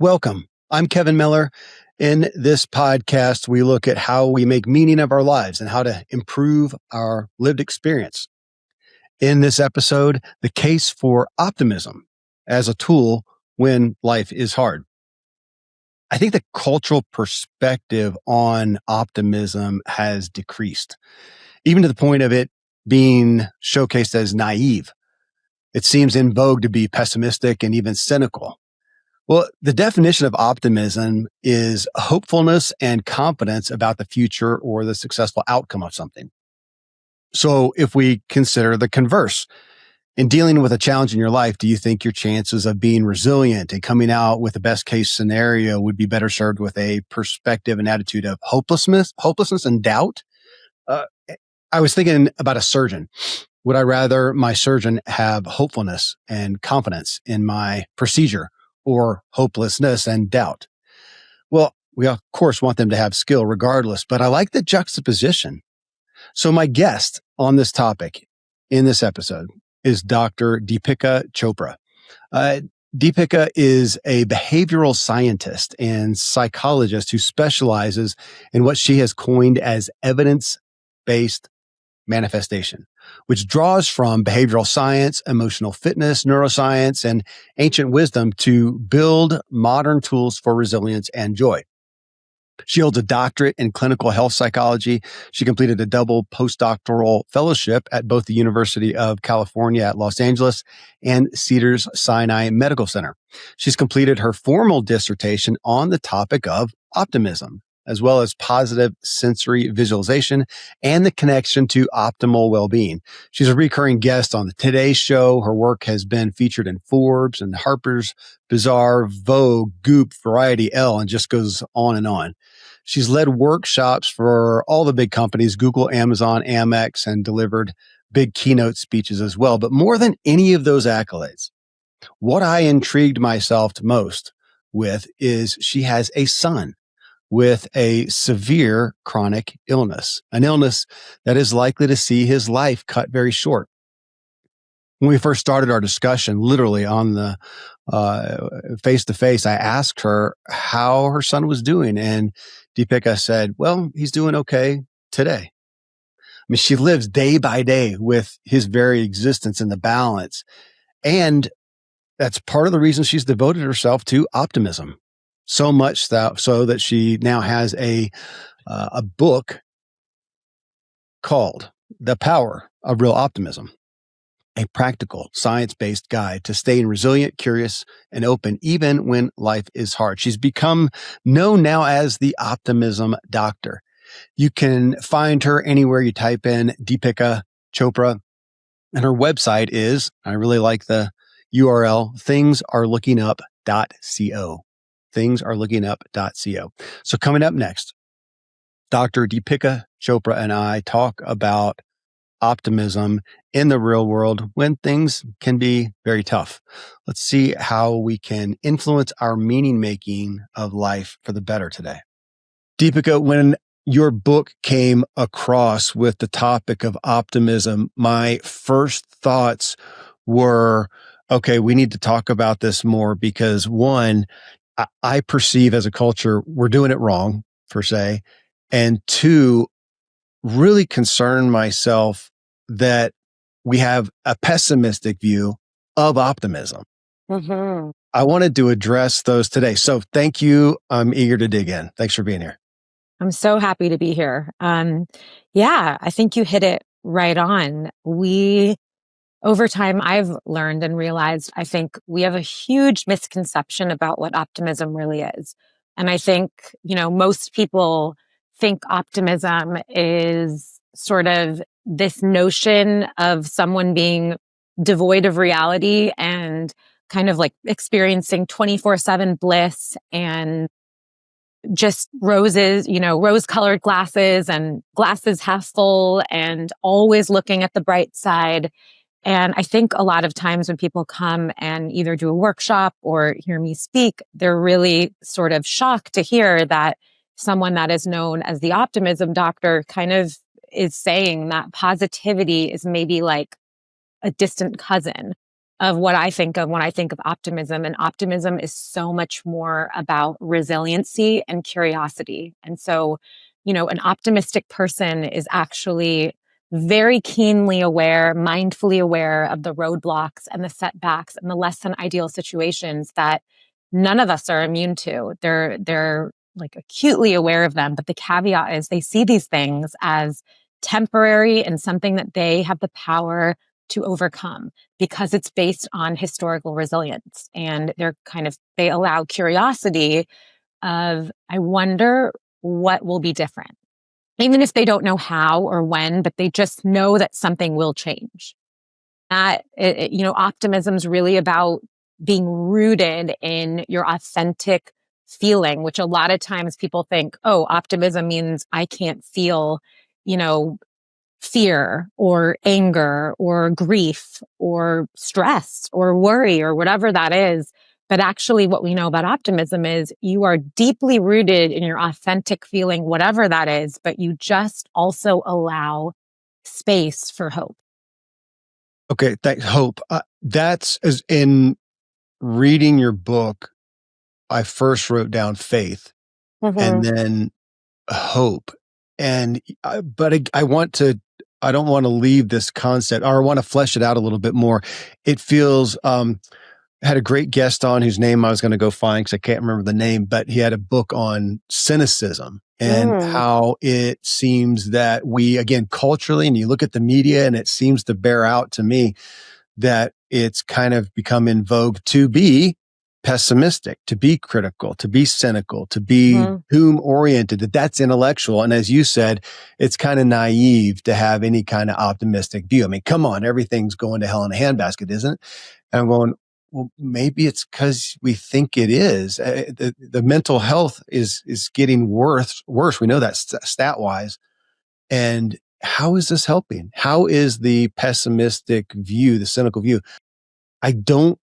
Welcome. I'm Kevin Miller. In this podcast, we look at how we make meaning of our lives and how to improve our lived experience. In this episode, the case for optimism as a tool when life is hard. I think the cultural perspective on optimism has decreased, even to the point of it being showcased as naive. It seems in vogue to be pessimistic and even cynical. Well, the definition of optimism is hopefulness and confidence about the future or the successful outcome of something. So if we consider the converse, in dealing with a challenge in your life, do you think your chances of being resilient and coming out with the best case scenario would be better served with a perspective and attitude of hopelessness and doubt? Uh, I was thinking about a surgeon. Would I rather my surgeon have hopefulness and confidence in my procedure, or hopelessness and doubt? Well, we of course want them to have skill regardless, but I like the juxtaposition. So my guest on this topic in this episode is Dr. Deepika Chopra. Deepika is a behavioral scientist and psychologist who specializes in what she has coined as evidence-based manifestation, which draws from behavioral science, emotional fitness, neuroscience, and ancient wisdom to build modern tools for resilience and joy. She holds a doctorate in clinical health psychology. She completed a double postdoctoral fellowship at both the University of California at Los Angeles and Cedars-Sinai Medical Center. She's completed her formal dissertation on the topic of optimism, as well as positive sensory visualization and the connection to optimal well-being. She's a recurring guest on the Today Show. Her work has been featured in Forbes and Harper's Bazaar, Vogue, Goop, Variety, Elle, and just goes on and on. She's led workshops for all the big companies, Google, Amazon, Amex, and delivered big keynote speeches as well. But more than any of those accolades, what I intrigued myself most with is she has a son with a severe chronic illness, an illness that is likely to see his life cut very short. When we first started our discussion, literally on the face-to-face, I asked her how her son was doing, and Deepika said, well, he's doing okay today. I mean, she lives day by day with his very existence in the balance, and that's part of the reason she's devoted herself to optimism. So much so that she now has a book called The Power of Real Optimism, a practical, science-based guide to staying resilient, curious, and open even when life is hard. She's become known now as the Optimism Doctor. You can find her anywhere you type in Deepika Chopra, and her website is, I really like the URL, thingsarelookingUp.co. thingsarelookingUp.co. So coming up next, Dr. Deepika Chopra and I talk about optimism in the real world when things can be very tough. Let's see how we can influence our meaning making of life for the better today. Deepika, when your book came across with the topic of optimism, my first thoughts were, okay, we need to talk about this more because one, I perceive as a culture, we're doing it wrong, per se. And two, really concern myself that we have a pessimistic view of optimism. Mm-hmm. I wanted to address those today. So thank you. I'm eager to dig in. Thanks for being here. I'm so happy to be here. Yeah, I think you hit it right on. Over time, I've learned and realized, I think we have a huge misconception about what optimism really is. And I think, most people think optimism is sort of this notion of someone being devoid of reality and kind of like experiencing 24/7 bliss and just rose-colored glasses and glasses half full and always looking at the bright side. And I think a lot of times when people come and either do a workshop or hear me speak, they're really sort of shocked to hear that someone that is known as the Optimism Doctor kind of is saying that positivity is maybe like a distant cousin. of what I think of when I think of optimism. And optimism is so much more about resiliency and curiosity. And so, an optimistic person is actually very keenly aware, mindfully aware of the roadblocks and the setbacks and the less than ideal situations that none of us are immune to. They're like acutely aware of them. But the caveat is they see these things as temporary and something that they have the power to overcome because it's based on historical resilience. And they allow curiosity of, I wonder what will be different. Even if they don't know how or when, but they just know that something will change. Optimism is really about being rooted in your authentic feeling, which a lot of times people think, oh, optimism means I can't feel, you know, fear or anger or grief or stress or worry or whatever that is. But actually, what we know about optimism is you are deeply rooted in your authentic feeling, whatever that is, but you just also allow space for hope. Okay, thanks. Hope. That's as in reading your book, I first wrote down faith and then hope. And, I don't want to leave this concept, or I want to flesh it out a little bit more. It feels, had a great guest on whose name I was going to go find because I can't remember the name, but he had a book on cynicism and how it seems that we, again, culturally, and you look at the media and it seems to bear out to me that it's kind of become in vogue to be pessimistic, to be critical, to be cynical, to be doom oriented, that's intellectual. And as you said, it's kind of naive to have any kind of optimistic view. I mean, come on, everything's going to hell in a handbasket, isn't it? And I'm going, well, maybe it's because we think it is. The mental health is getting worse. We know that stat wise. And how is this helping? How is the pessimistic view, the cynical view? I don't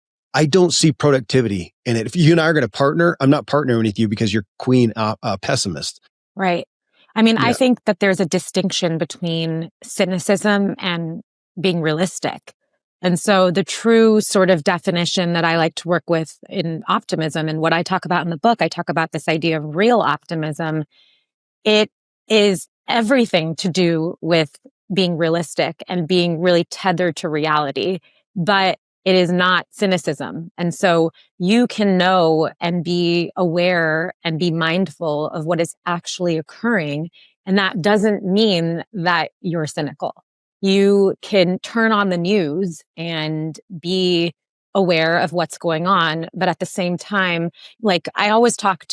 see productivity in it. If you and I are going to partner, I'm not partnering with you because you're queen pessimist. Right. I mean, Yeah. I think that there's a distinction between cynicism and being realistic. And so the true sort of definition that I like to work with in optimism and what I talk about in the book, I talk about this idea of real optimism. It is everything to do with being realistic and being really tethered to reality, but it is not cynicism. And so you can know and be aware and be mindful of what is actually occurring. And that doesn't mean that you're cynical. You can turn on the news and be aware of what's going on. But at the same time, like I always talk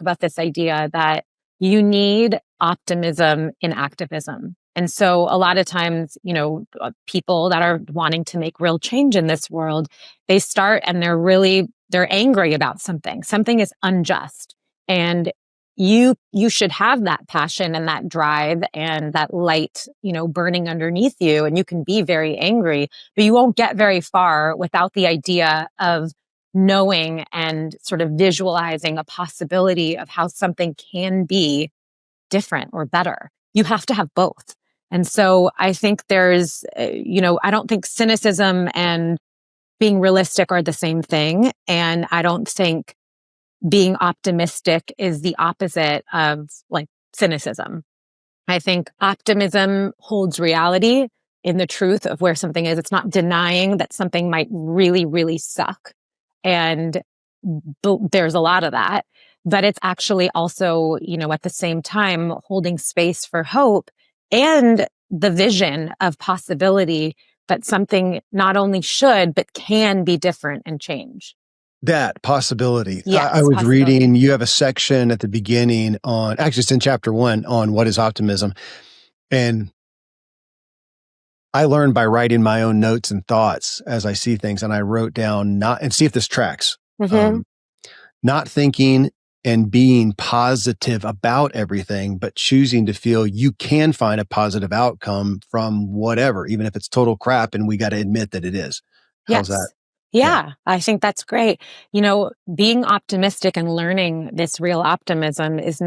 about this idea that you need optimism in activism. And so a lot of times, people that are wanting to make real change in this world, they start and they're angry about something. Something is unjust. And you should have that passion and that drive and that light, burning underneath you. And you can be very angry, but you won't get very far without the idea of knowing and sort of visualizing a possibility of how something can be different or better. You have to have both. And so I think I don't think cynicism and being realistic are the same thing. And I don't think being optimistic is the opposite of like cynicism. I think optimism holds reality in the truth of where something is. It's not denying that something might really, really suck. And there's a lot of that. But it's actually also, at the same time, holding space for hope and the vision of possibility that something not only should, but can be different and change. That possibility. Yes, I was possibility. reading, you have a section at the beginning actually it's in chapter 1 on what is optimism. And I learned by writing my own notes and thoughts as I see things. And I wrote down and see if this tracks. Not thinking and being positive about everything, but choosing to feel you can find a positive outcome from whatever, even if it's total crap. And we got to admit that it is. How's that? Yeah, I think that's great. Being optimistic and learning this real optimism is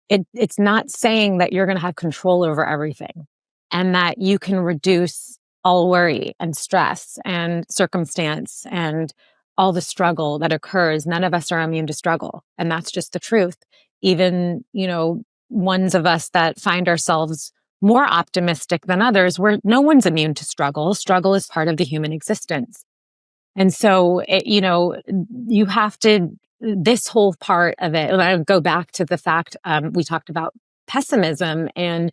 it's not saying that you're going to have control over everything and that you can reduce all worry and stress and circumstance and all the struggle that occurs. None of us are immune to struggle. And that's just the truth. Even, ones of us that find ourselves more optimistic than others, where no one's immune to struggle. Struggle is part of the human existence. And so, you have to, this whole part of it, and I go back to the fact we talked about pessimism. And,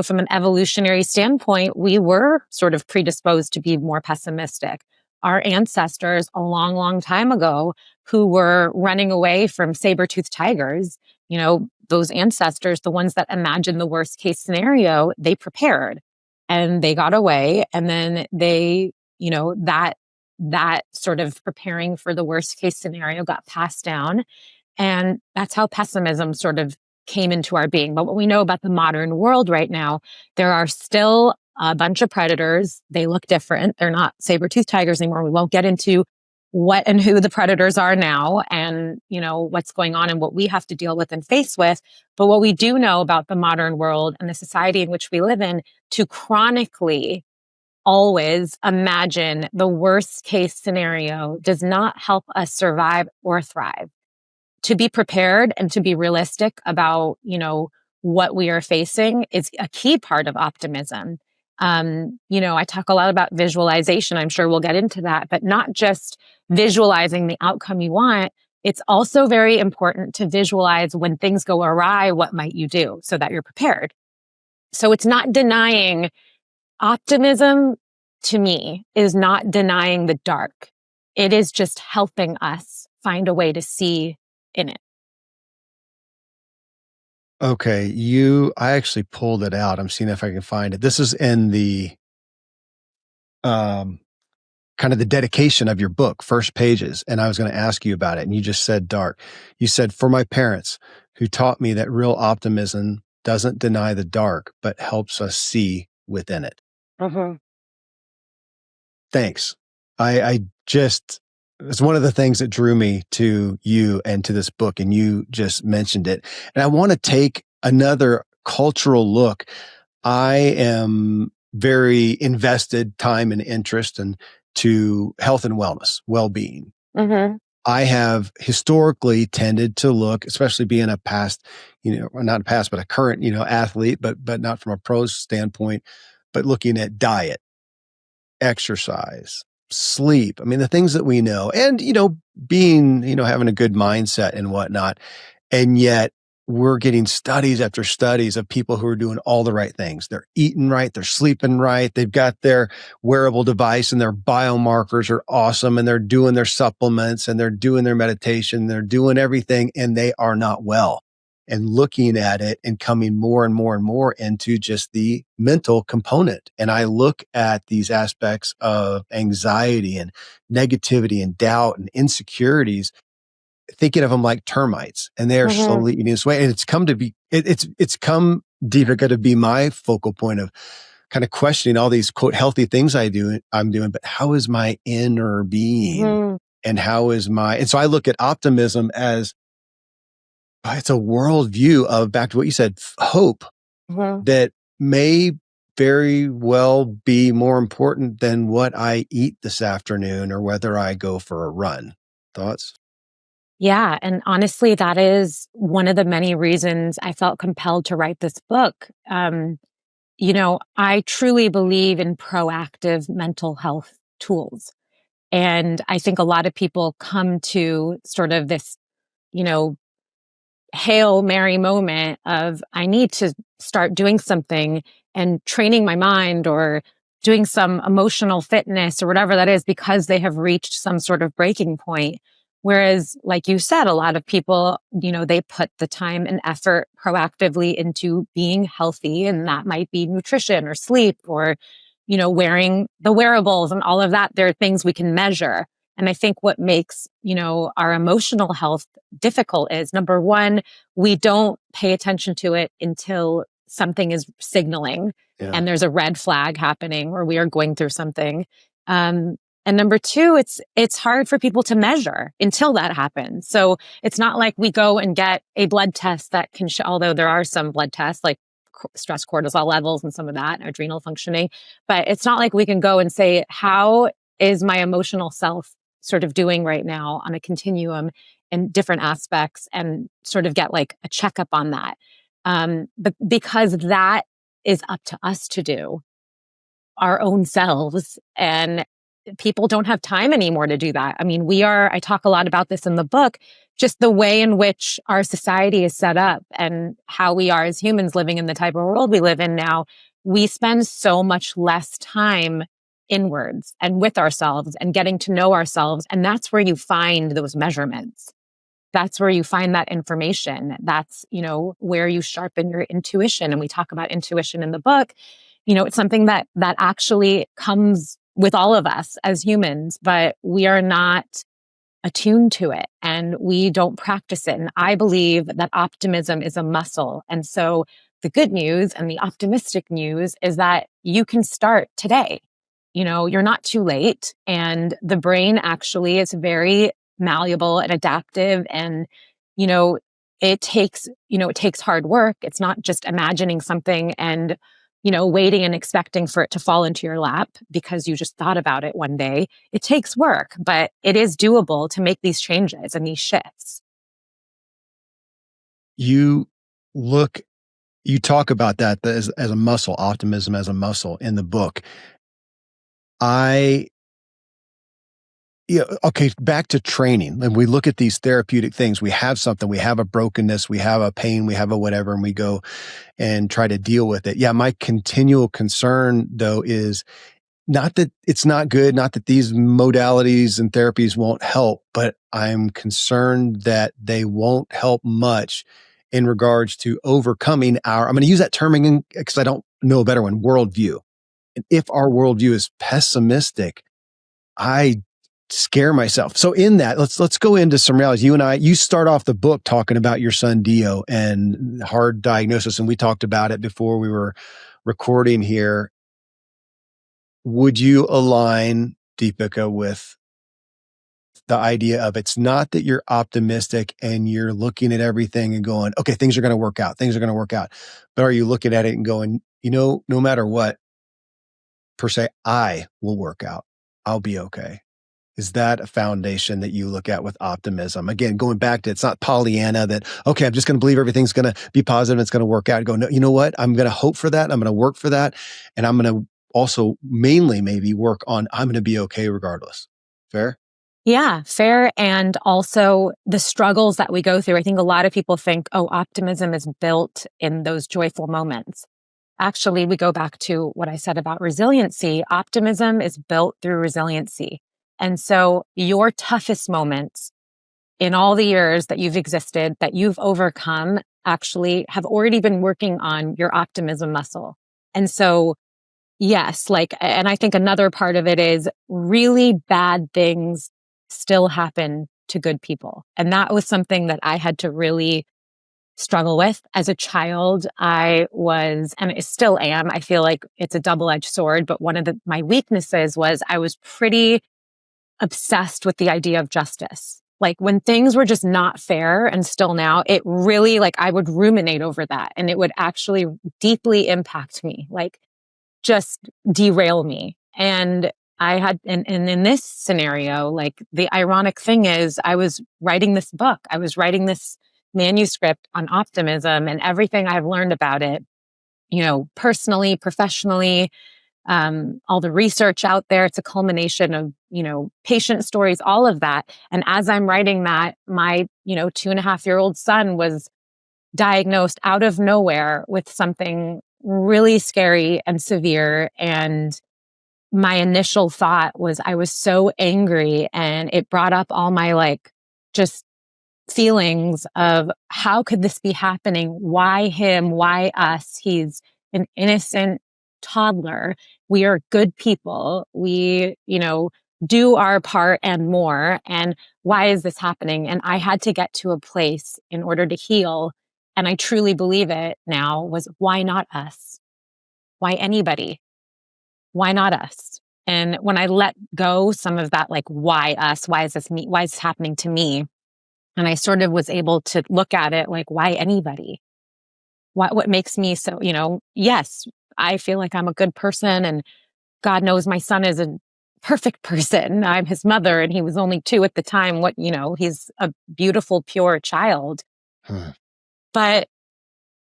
from an evolutionary standpoint, we were sort of predisposed to be more pessimistic. Our ancestors a long, long time ago who were running away from saber-toothed tigers, those ancestors, the ones that imagined the worst case scenario, they prepared and they got away. And then they, that sort of preparing for the worst case scenario got passed down. And that's how pessimism sort of came into our being. But what we know about the modern world right now, there are still a bunch of predators. They look different. They're not saber-toothed tigers anymore. We won't get into what and who the predators are now and, what's going on and what we have to deal with and face with. But what we do know about the modern world and the society in which we live in, to chronically always imagine the worst case scenario does not help us survive or thrive. To be prepared and to be realistic about, what we are facing is a key part of optimism. I talk a lot about visualization. I'm sure we'll get into that, but not just visualizing the outcome you want. It's also very important to visualize when things go awry, what might you do so that you're prepared. So it's not denying optimism, to me, is not denying the dark. It is just helping us find a way to see in it. Okay, I actually pulled it out. I'm seeing if I can find it. This is in the kind of the dedication of your book, first pages. And I was going to ask you about it. And you just said dark. You said, for my parents who taught me that real optimism doesn't deny the dark, but helps us see within it. Mm-hmm. Thanks. It's one of the things that drew me to you and to this book, and you just mentioned it. And I want to take another cultural look. I am very invested time and interest to health and wellness, well-being. Mm-hmm. I have historically tended to look, especially being a past, not a past, but a current, athlete, but not from a pro standpoint, but looking at diet, exercise, sleep. I mean, the things that we know and, being, having a good mindset and whatnot. And yet we're getting studies after studies of people who are doing all the right things. They're eating right. They're sleeping right. They've got their wearable device and their biomarkers are awesome. And they're doing their supplements and they're doing their meditation. They're doing everything and they are not well. And looking at it and coming more and more and more into just the mental component. And I look at these aspects of anxiety and negativity and doubt and insecurities, thinking of them like termites, and they are slowly eating us away. And it's come to be, it's come, Deepika, to be my focal point of kind of questioning all these quote healthy things I'm doing, but how is my inner being and and so I look at optimism as it's a worldview of, back to what you said, hope that may very well be more important than what I eat this afternoon or whether I go for a run. Thoughts? Yeah. And honestly, that is one of the many reasons I felt compelled to write this book. I truly believe in proactive mental health tools. And I think a lot of people come to sort of this, Hail Mary moment of, I need to start doing something and training my mind or doing some emotional fitness or whatever that is because they have reached some sort of breaking point. Whereas, like you said, a lot of people, they put the time and effort proactively into being healthy, and that might be nutrition or sleep or, wearing the wearables and all of that. There are things we can measure. And I think what makes, our emotional health difficult is, number one, we don't pay attention to it until something is signaling and there's a red flag happening or we are going through something. And number two, it's hard for people to measure until that happens. So it's not like we go and get a blood test that can show, although there are some blood tests like stress cortisol levels and some of that, adrenal functioning. But it's not like we can go and say, how is my emotional self sort of doing right now on a continuum in different aspects, and sort of get like a checkup on that. But because that is up to us to do, our own selves, and people don't have time anymore to do that. I mean, I talk a lot about this in the book, just the way in which our society is set up and how we are as humans living in the type of world we live in now. We spend so much less time inwards and with ourselves and getting to know ourselves. And that's where you find those measurements. That's where you find that information. That's, where you sharpen your intuition. And we talk about intuition in the book. It's something that actually comes with all of us as humans, but we are not attuned to it and we don't practice it. And I believe that optimism is a muscle. And so the good news and the optimistic news is that you can start today. You're not too late. And the brain actually is very malleable and adaptive. And, it takes hard work. It's not just imagining something and, waiting and expecting for it to fall into your lap because you just thought about it one day. It takes work, but it is doable to make these changes and these shifts. You talk about that as a muscle, optimism as a muscle in the book. Okay, back to training. And we look at these therapeutic things. We have something, we have a brokenness, we have a pain, we have a whatever, and we go and try to deal with it. Yeah, my continual concern, though, is not that it's not good, not that these modalities and therapies won't help, but I'm concerned that they won't help much in regards to overcoming I'm going to use that term because I don't know a better one, worldview. And if our worldview is pessimistic, I scare myself. So in that, let's go into some realities. You start off the book talking about your son Dio and hard diagnosis, and we talked about it before we were recording here. Would you align, Deepika, with the idea of it's not that you're optimistic and you're looking at everything and going, okay, things are going to work out. Things are going to work out. But are you looking at it and going, no matter what, per se, I will work out. I'll be okay. Is that a foundation that you look at with optimism? Again, going back to, it's not Pollyanna that, okay, I'm just going to believe everything's going to be positive and it's going to work out. And go, no, you know what? I'm going to hope for that. I'm going to work for that. And I'm going to also mainly maybe work on, I'm going to be okay regardless. Fair? Yeah, fair. And also the struggles that we go through. I think a lot of people think, optimism is built in those joyful moments. Actually, we go back to what I said about resiliency. Optimism is built through resiliency. And so your toughest moments in all the years that you've existed, that you've overcome, actually have already been working on your optimism muscle. And so, yes, and I think another part of it is really bad things still happen to good people. And that was something that I had to really struggle with as a child. I was, and I still am, I feel like it's a double-edged sword, but one of my weaknesses was I was pretty obsessed with the idea of justice. Like when things were just not fair, and still now, it really, I would ruminate over that and it would actually deeply impact me, just derail me. And I had, and in this scenario, the ironic thing is I was writing this book, I was writing this manuscript on optimism and everything I've learned about it, personally, professionally, all the research out there. It's a culmination of, patient stories, all of that. And as I'm writing that, my, 2.5-year-old son was diagnosed out of nowhere with something really scary and severe. And my initial thought was I was so angry, and it brought up all my just feelings of how could this be happening? Why him? Why us? He's an innocent toddler. We are good people. We, do our part and more. And why is this happening? And I had to get to a place in order to heal. And I truly believe it now was, why not us? Why anybody? Why not us? And when I let go some of that, why us? Why is this me? Why is this happening to me? And I sort of was able to look at it why anybody? what makes me so, yes, I feel like I'm a good person, and God knows my son is a perfect person. I'm his mother, and he was only 2 at the time. He's a beautiful, pure child. Hmm. But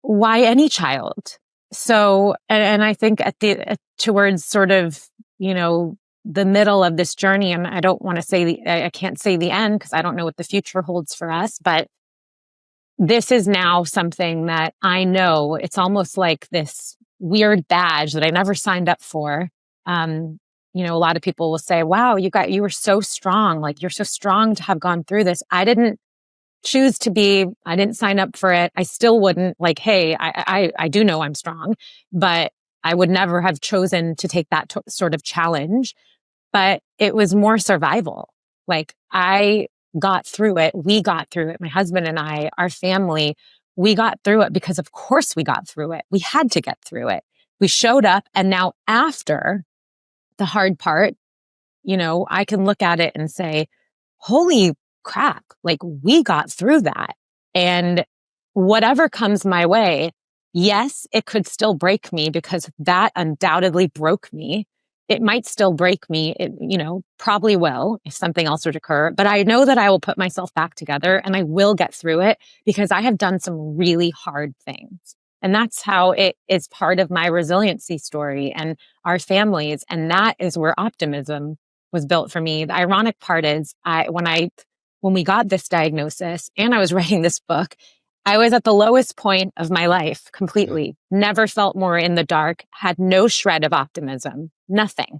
why any child? So, and I think towards sort of, the middle of this journey, and I don't want to say I can't say the end because I don't know what the future holds for us, but this is now something that I know it's almost like this weird badge that I never signed up for. A lot of people will say, wow, you were so strong. Like, you're so strong to have gone through this. I didn't choose to be, I didn't sign up for it. I still wouldn't like, hey, I do know I'm strong, but I would never have chosen to take that sort of challenge. But it was more survival. Like, I got through it. We got through it. My husband and I, our family, we got through it because of course we got through it. We had to get through it. We showed up. And now after the hard part, I can look at it and say, holy crap, like, we got through that. And whatever comes my way, yes, it could still break me because that undoubtedly broke me. It might still break me. It, probably will if something else would occur, but I know that I will put myself back together and I will get through it because I have done some really hard things. And that's how it is part of my resiliency story and our families. And that is where optimism was built for me. The ironic part is when we got this diagnosis and I was writing this book, I was at the lowest point of my life completely. Never felt more in the dark, had no shred of optimism, nothing.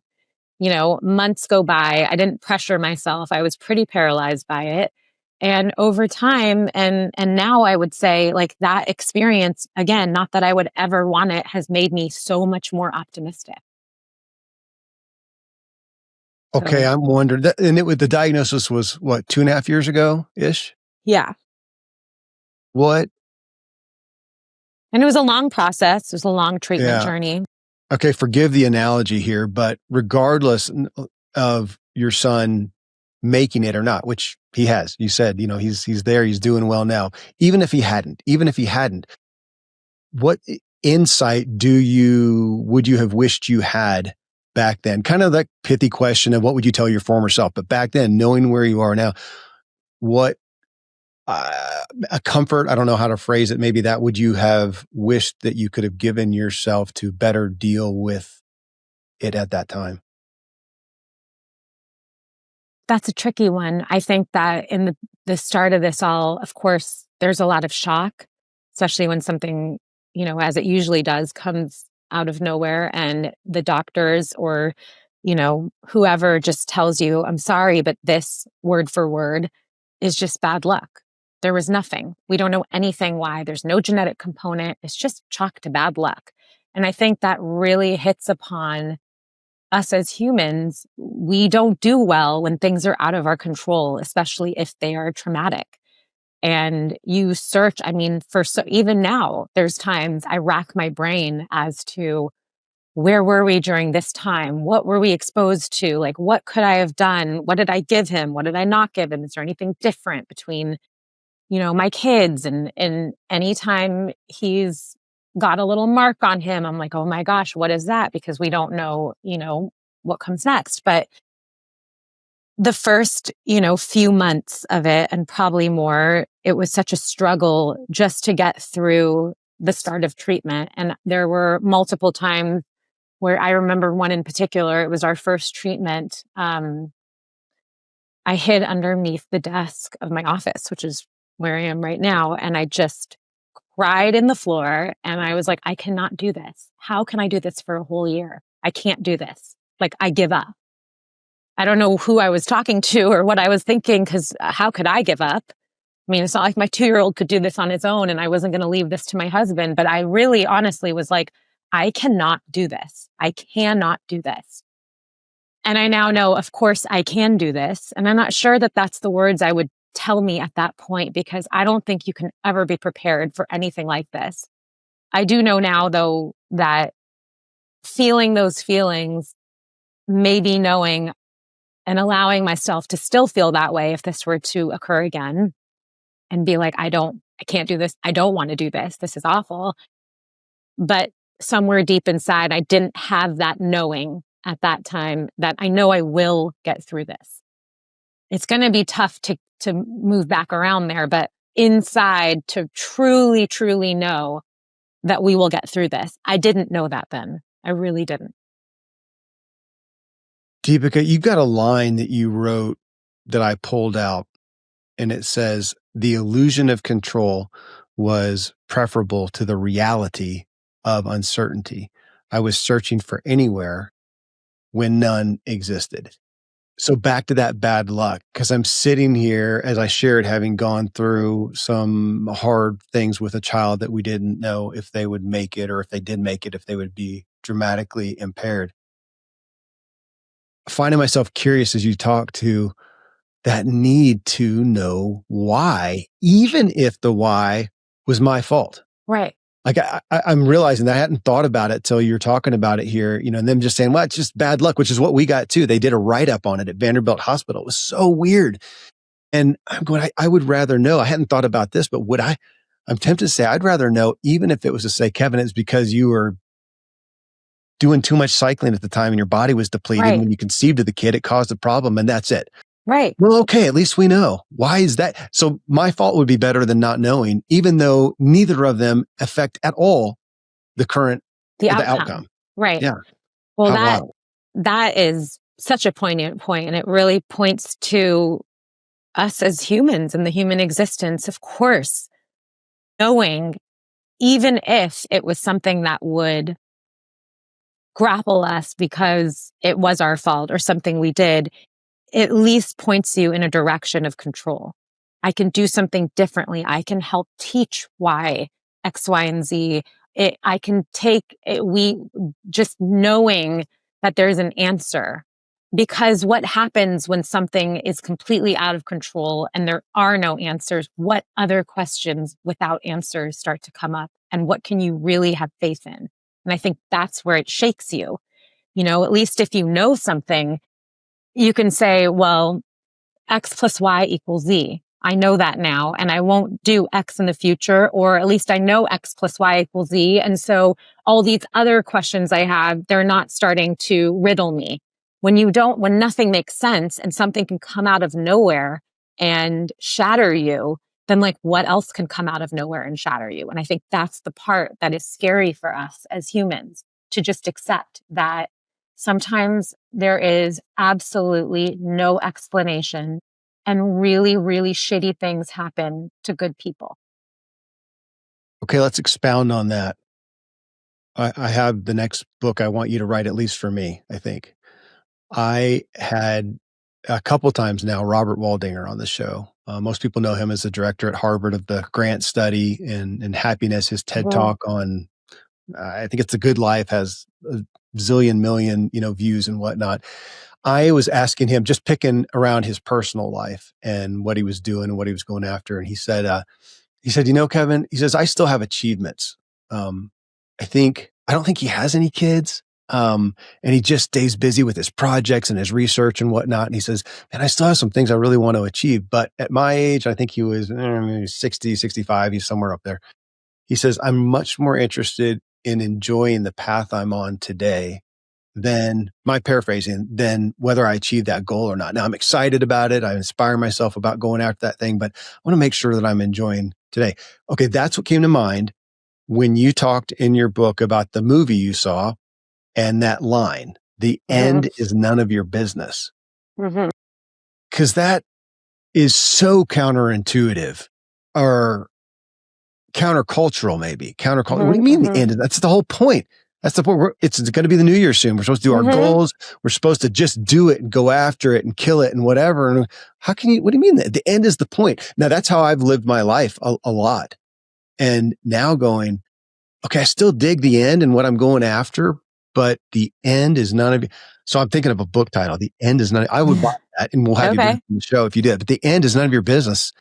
Months go by. I didn't pressure myself. I was pretty paralyzed by it. And over time, and now I would say, like, that experience, again, not that I would ever want it, has made me so much more optimistic. Okay, So, I'm wondering, the diagnosis was what, 2.5 years ago ish? yeah. What? And it was a long process. It was a long treatment Yeah. journey. Okay, forgive the analogy here, but regardless of your son making it or not, which he has, you said, he's there, he's doing well now. Even if he hadn't, what insight would you have wished you had back then? Kind of that pithy question of what would you tell your former self? But back then, knowing where you are now, what a comfort, I don't know how to phrase it, maybe that would you have wished that you could have given yourself to better deal with it at that time? That's a tricky one. I think that in the start of this all, of course, there's a lot of shock, especially when something, as it usually does, comes out of nowhere and the doctors or, whoever just tells you, I'm sorry, but this word for word is just bad luck. There was nothing. We don't know anything why. There's no genetic component. It's just chalk to bad luck. And I think that really hits upon us as humans. We don't do well when things are out of our control, especially if they are traumatic. And you search, even now, there's times I rack my brain as to where were we during this time? What were we exposed to? Like, what could I have done? What did I give him? What did I not give him? Is there anything different between, my kids? And anytime he's got a little mark on him, I'm like, oh my gosh, what is that? Because we don't know, what comes next. But the first, few months of it, and probably more, it was such a struggle just to get through the start of treatment. And there were multiple times where I remember one in particular, it was our first treatment. I hid underneath the desk of my office, which is where I am right now. And I just cried in the floor. And I was like, I cannot do this. How can I do this for a whole year? I can't do this. Like, I give up. I don't know who I was talking to or what I was thinking, because how could I give up? I mean, it's not like my 2-year-old could do this on his own and I wasn't going to leave this to my husband. But I really honestly was like, I cannot do this. I cannot do this. And I now know, of course, I can do this. And I'm not sure that that's the words I would tell me at that point, because I don't think you can ever be prepared for anything like this. I do know now, though, that feeling those feelings, maybe knowing and allowing myself to still feel that way if this were to occur again and be like, I can't do this. I don't want to do this. This is awful. But somewhere deep inside, I didn't have that knowing at that time that I know I will get through this. It's going to be tough to move back around there, but inside to truly, truly know that we will get through this. I didn't know that then. I really didn't. Deepika, you got a line that you wrote that I pulled out, and it says, the illusion of control was preferable to the reality of uncertainty. I was searching for anywhere when none existed. So back to that bad luck, because I'm sitting here, as I shared, having gone through some hard things with a child that we didn't know if they would make it, or if they did make it, if they would be dramatically impaired. Finding myself curious as you talk to that need to know why, even if the why was my fault. Right. Like I'm realizing that I hadn't thought about it till you're talking about it here, and them just saying, well, it's just bad luck, which is what we got too. They did a write-up on it at Vanderbilt Hospital. It was so weird. And I'm going, I would rather know. I hadn't thought about this, but I'm tempted to say I'd rather know, even if it was to say, Kevin, it's because you were doing too much cycling at the time and your body was depleted. Right. When you conceived of the kid, it caused a problem, and that's it. Right. Well, okay, at least we know. Why is that? So my fault would be better than not knowing, even though neither of them affect at all the outcome. Right. Yeah. Well, that is such a poignant point, and it really points to us as humans and the human existence. Of course, knowing, even if it was something that would grapple us because it was our fault or something we did, at least points you in a direction of control. I can do something differently. I can help teach why X, Y, and Z. I can take it, just knowing that there's an answer. Because what happens when something is completely out of control and there are no answers? What other questions without answers start to come up? And what can you really have faith in? And I think that's where it shakes you. At least if you know something, you can say, well, X plus Y equals Z. I know that now, and I won't do X in the future, or at least I know X plus Y equals Z. And so all these other questions I have, they're not starting to riddle me. When nothing makes sense and something can come out of nowhere and shatter you, then what else can come out of nowhere and shatter you? And I think that's the part that is scary for us as humans, to just accept that sometimes there is absolutely no explanation and really, really shitty things happen to good people. Okay, let's expound on that. I have the next book I want you to write, at least for me, I think. I had a couple times now Robert Waldinger on the show. Most people know him as the director at Harvard of the Grant Study and Happiness. His TED Talk on, I think it's A Good Life, has a zillion million, views and whatnot. I was asking him, just picking around his personal life and what he was doing and what he was going after. And he said, Kevin, he says, I still have achievements. I don't think he has any kids. And he just stays busy with his projects and his research and whatnot. And he says, man, I still have some things I really want to achieve. But at my age, I think he was maybe 60, 65. He's somewhere up there. He says, I'm much more interested in enjoying the path I'm on today than whether I achieve that goal or not. Now, I'm excited about it. I inspire myself about going after that thing, but I want to make sure that I'm enjoying today. Okay, that's what came to mind when you talked in your book about the movie you saw and that line, the end is none of your business. Because that is so counterintuitive, or countercultural, maybe. Countercultural. What do you mean the end? That's the whole point. That's the point. It's going to be the new year soon. We're supposed to do our goals. We're supposed to just do it and go after it and kill it and whatever. And what do you mean that the end is the point? Now, that's how I've lived my life a lot. And now going, okay, I still dig the end and what I'm going after, but the end is none of you. So I'm thinking of a book title. The end is none. I would buy that, and we'll have you do it in the show if you did. But the end is none of your business.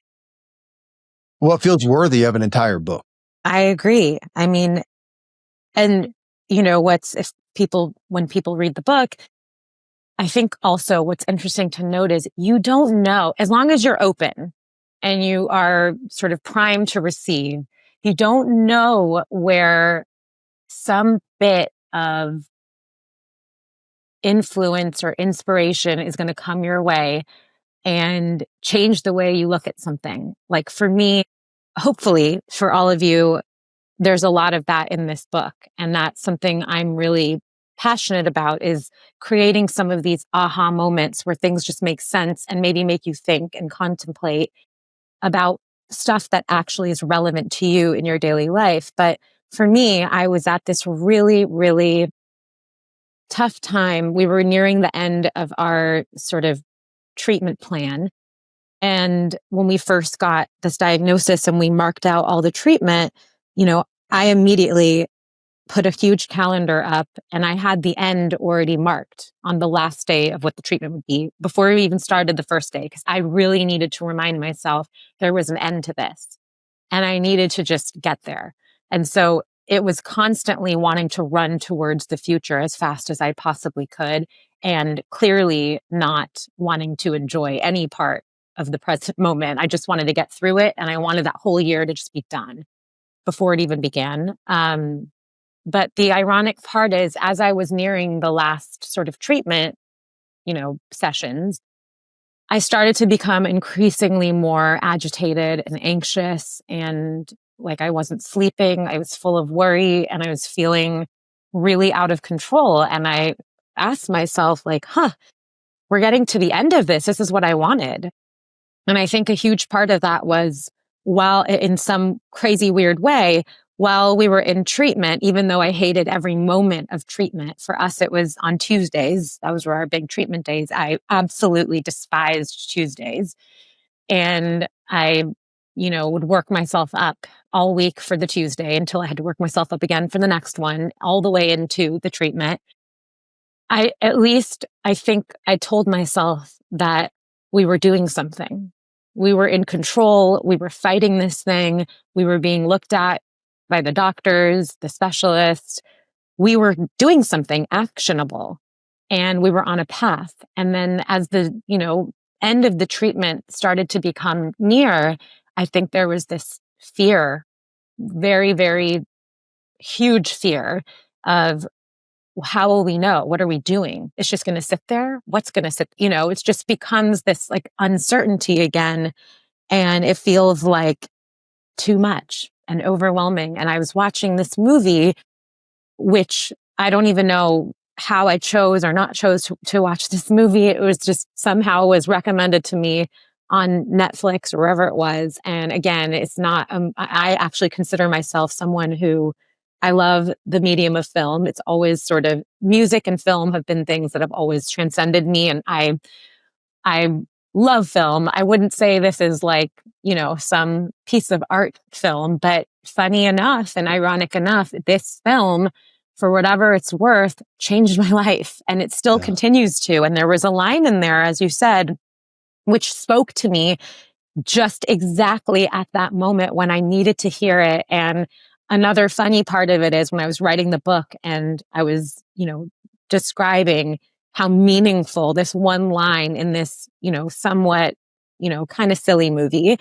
Well, it feels worthy of an entire book. I agree. I mean, and when people read the book, I think also what's interesting to note is you don't know, as long as you're open and you are sort of primed to receive, you don't know where some bit of influence or inspiration is going to come your way and change the way you look at something. Like for me, hopefully for all of you, there's a lot of that in this book. And that's something I'm really passionate about, is creating some of these aha moments where things just make sense and maybe make you think and contemplate about stuff that actually is relevant to you in your daily life. But for me, I was at this really, really tough time. We were nearing the end of our sort of treatment plan. And when we first got this diagnosis and we marked out all the treatment, I immediately put a huge calendar up and I had the end already marked on the last day of what the treatment would be before we even started the first day, because I really needed to remind myself there was an end to this and I needed to just get there. And so it was constantly wanting to run towards the future as fast as I possibly could, and clearly not wanting to enjoy any part of the present moment. I just wanted to get through it, and I wanted that whole year to just be done before it even began. But the ironic part is, as I was nearing the last sort of treatment, sessions, I started to become increasingly more agitated and anxious, and like I wasn't sleeping. I was full of worry and I was feeling really out of control. And I asked myself, like, we're getting to the end of this. This is what I wanted. And I think a huge part of that was, while in some crazy weird way, while we were in treatment, even though I hated every moment of treatment, for us, it was on Tuesdays. Those were our big treatment days. I absolutely despised Tuesdays. And I, would work myself up all week for the Tuesday until I had to work myself up again for the next one, all the way into the treatment. I think I told myself that we were doing something. We were in control. We were fighting this thing. We were being looked at by the doctors, the specialists. We were doing something actionable and we were on a path. And then as the, end of the treatment started to become near, I think there was this fear, very, very huge fear of, how will we know? What are we doing? It's just going to sit there. What's going to sit? It just becomes this like uncertainty again. And it feels like too much and overwhelming. And I was watching this movie, which I don't even know how I chose or not chose to watch this movie. It was just somehow was recommended to me on Netflix or wherever it was. And again, it's not, I actually consider myself someone who, I love the medium of film. It's always sort of, music and film have been things that have always transcended me. And I love film. I wouldn't say this is like, some piece of art film, but funny enough and ironic enough, this film, for whatever it's worth, changed my life, and it still continues to. And there was a line in there, as you said, which spoke to me just exactly at that moment when I needed to hear it. And another funny part of it is, when I was writing the book and I was, describing how meaningful this one line in this, somewhat, kind of silly movie,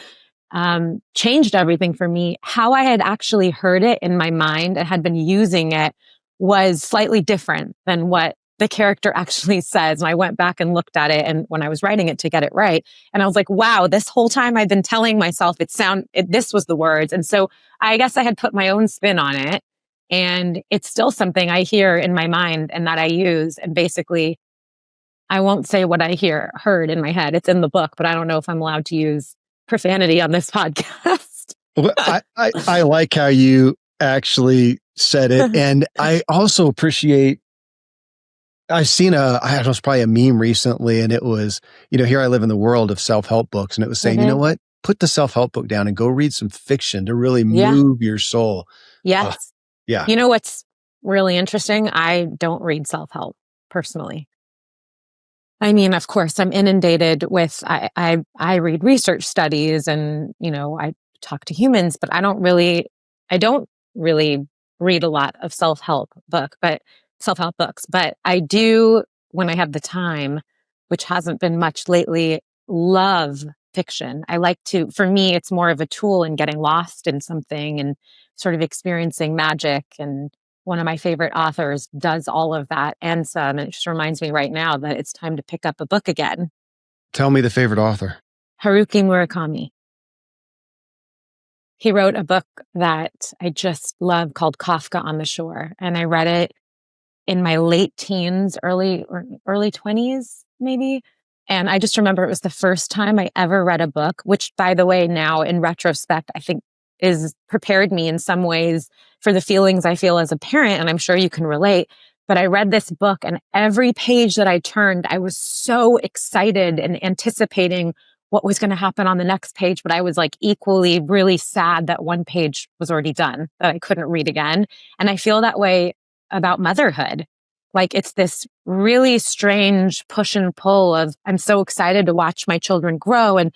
changed everything for me. How I had actually heard it in my mind and had been using it was slightly different than what the character actually says. And I went back and looked at it, and when I was writing it to get it right, and I was like, wow, this whole time I've been telling myself this was the words. And so I guess I had put my own spin on it, and it's still something I hear in my mind and that I use. And basically, I won't say what I heard in my head. It's in the book, but I don't know if I'm allowed to use profanity on this podcast. Well, I like how you actually said it. And I also appreciate, I've seen I was probably a meme recently, and it was, here I live in the world of self-help books. And it was saying, you know what? Put the self-help book down and go read some fiction to really move your soul. Yes. Yeah. You know what's really interesting? I don't read self-help personally. I mean, of course, I'm inundated with, I read research studies and, I talk to humans, but I don't really read a lot of self-help books, but I do, when I have the time, which hasn't been much lately, love fiction. For me, it's more of a tool in getting lost in something and sort of experiencing magic and one of my favorite authors, does all of that and some. And it just reminds me right now that it's time to pick up a book again. Tell me the favorite author. Haruki Murakami. He wrote a book that I just love called Kafka on the Shore. And I read it in my late teens, early 20s, maybe. And I just remember it was the first time I ever read a book, which, by the way, now in retrospect, I think is prepared me in some ways for the feelings I feel as a parent. And I'm sure you can relate. But I read this book, and every page that I turned, I was so excited and anticipating what was going to happen on the next page. But I was like equally really sad that one page was already done, that I couldn't read again. And I feel that way about motherhood. Like, it's this really strange push and pull of, I'm so excited to watch my children grow and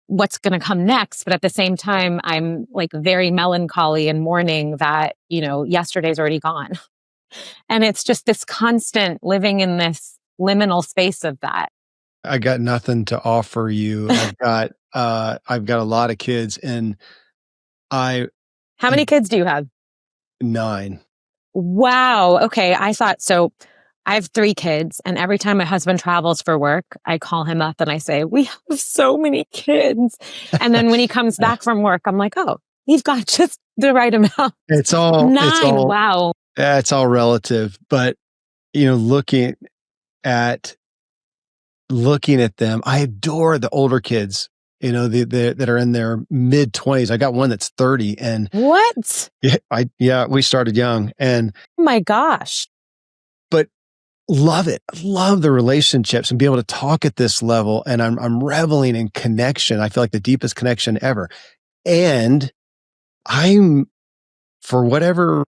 what's going to come next. But at the same time, I'm like very melancholy and mourning that, yesterday's already gone. And it's just this constant living in this liminal space of that. I got nothing to offer you. I've got a lot of kids, and How many kids do you have? 9. Wow. Okay. I thought so. I have 3 kids, and every time my husband travels for work, I call him up and I say, we have so many kids. And then when he comes back from work, I'm like, oh, you've got just the right amount. It's all 9. Wow. It's all relative. But, looking at them, I adore the older kids, that are in their mid 20s. I got one that's 30, and what? We started young, and oh my gosh. But love it. I love the relationships and be able to talk at this level. And I'm reveling in connection. I feel like the deepest connection ever. And for whatever,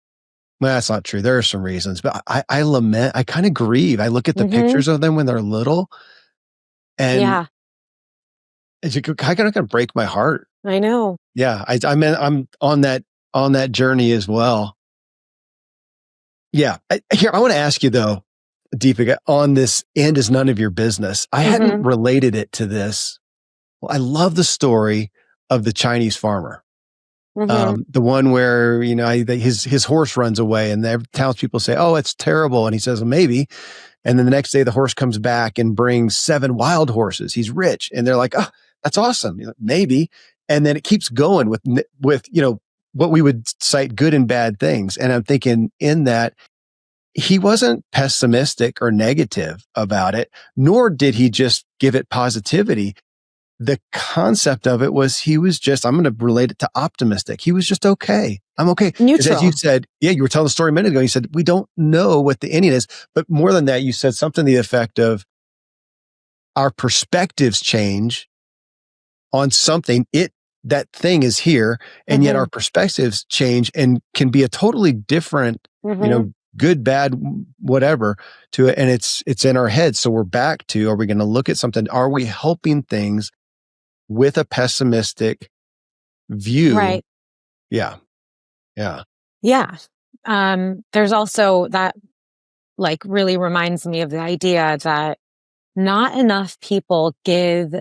well, that's not true. There are some reasons, but I lament, I kind of grieve. I look at the pictures of them when they're little, and it's kind of going to break my heart. I know. Yeah. I'm on that journey as well. Yeah. I want to ask you though, Deepika, on this end is none of your business. I hadn't related it to this. Well, I love the story of the Chinese farmer. The one where, his horse runs away, and the townspeople say, oh, it's terrible. And he says, well, maybe. And then the next day the horse comes back and brings 7 wild horses. He's rich. And they're like, oh, that's awesome. Maybe. And then it keeps going with, what we would cite good and bad things. And I'm thinking in that, he wasn't pessimistic or negative about it, nor did he just give it positivity. The concept of it was he was just, I'm going to relate it to optimistic. He was just okay. I'm okay. Neutral. As you said, you were telling the story a minute ago. You said, we don't know what the ending is. But more than that, you said something to the effect of our perspectives change on something. That thing is here, and yet our perspectives change and can be a totally different, good, bad, whatever to it. And it's in our heads. So we're back to, are we going to look at something? Are we helping things with a pessimistic view? Right. Yeah. Yeah. Yeah. There's also that, like, really reminds me of the idea that not enough people give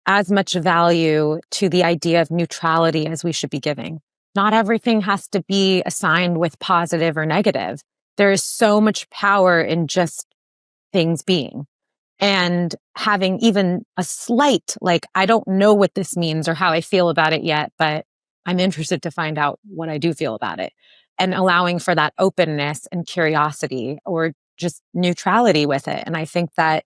as much value to the idea of neutrality as we should be giving. Not everything has to be assigned with positive or negative. There is so much power in just things being, and having even a slight, like, I don't know what this means or how I feel about it yet, but I'm interested to find out what I do feel about it, and allowing for that openness and curiosity or just neutrality with it. And I think that,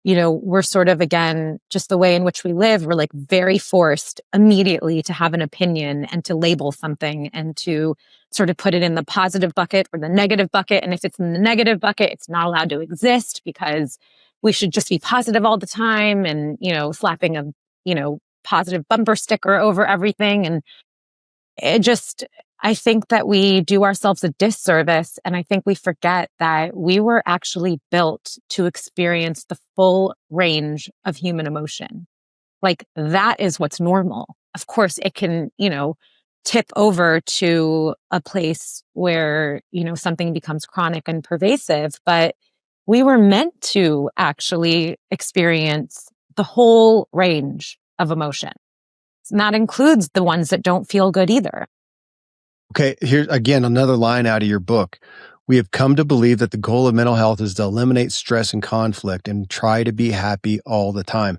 we're sort of, again, just the way in which we live, we're like very forced immediately to have an opinion and to label something and to sort of put it in the positive bucket or the negative bucket. And if it's in the negative bucket, it's not allowed to exist because we should just be positive all the time, and, slapping a, positive bumper sticker over everything. And I think that we do ourselves a disservice. And I think we forget that we were actually built to experience the full range of human emotion. Like, that is what's normal. Of course, it can, tip over to a place where, something becomes chronic and pervasive, but we were meant to actually experience the whole range of emotion. And that includes the ones that don't feel good either. Okay, here's again another line out of your book. We have come to believe that the goal of mental health is to eliminate stress and conflict and try to be happy all the time.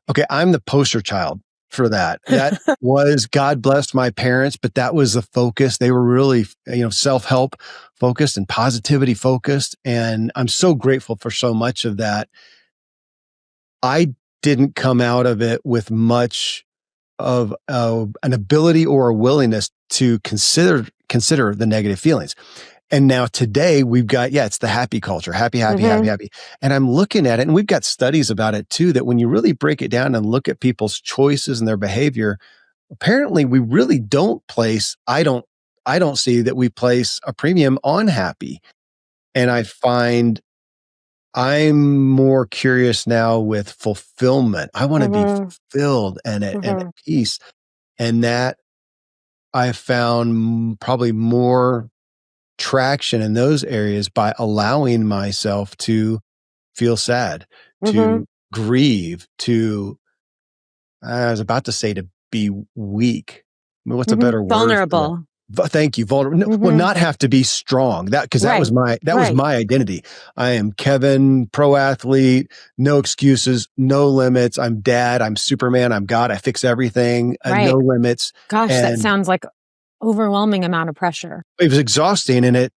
Okay, I'm the poster child for that. That was, God bless my parents, but that was the focus. They were really, self-help focused and positivity focused. And I'm so grateful for so much of that. I didn't come out of it with much of an ability or a willingness to consider the negative feelings. And now today we've got, it's the happy culture, happy, happy, happy, happy. And I'm looking at it, and we've got studies about it too, that when you really break it down and look at people's choices and their behavior, apparently we really don't place, I don't see that we place a premium on happy. And I find I'm more curious now with fulfillment. I want to be fulfilled and at peace. And that I found probably more traction in those areas by allowing myself to feel sad, to grieve, I was about to say to be weak. I mean, what's a better word? Vulnerable. Thank you. Vulnerable. Well, not have to be strong. Because that was my identity. I am Kevin, pro athlete, no excuses, no limits. I'm dad. I'm Superman. I'm God. I fix everything. No limits. Gosh, that sounds like overwhelming amount of pressure. It was exhausting, and it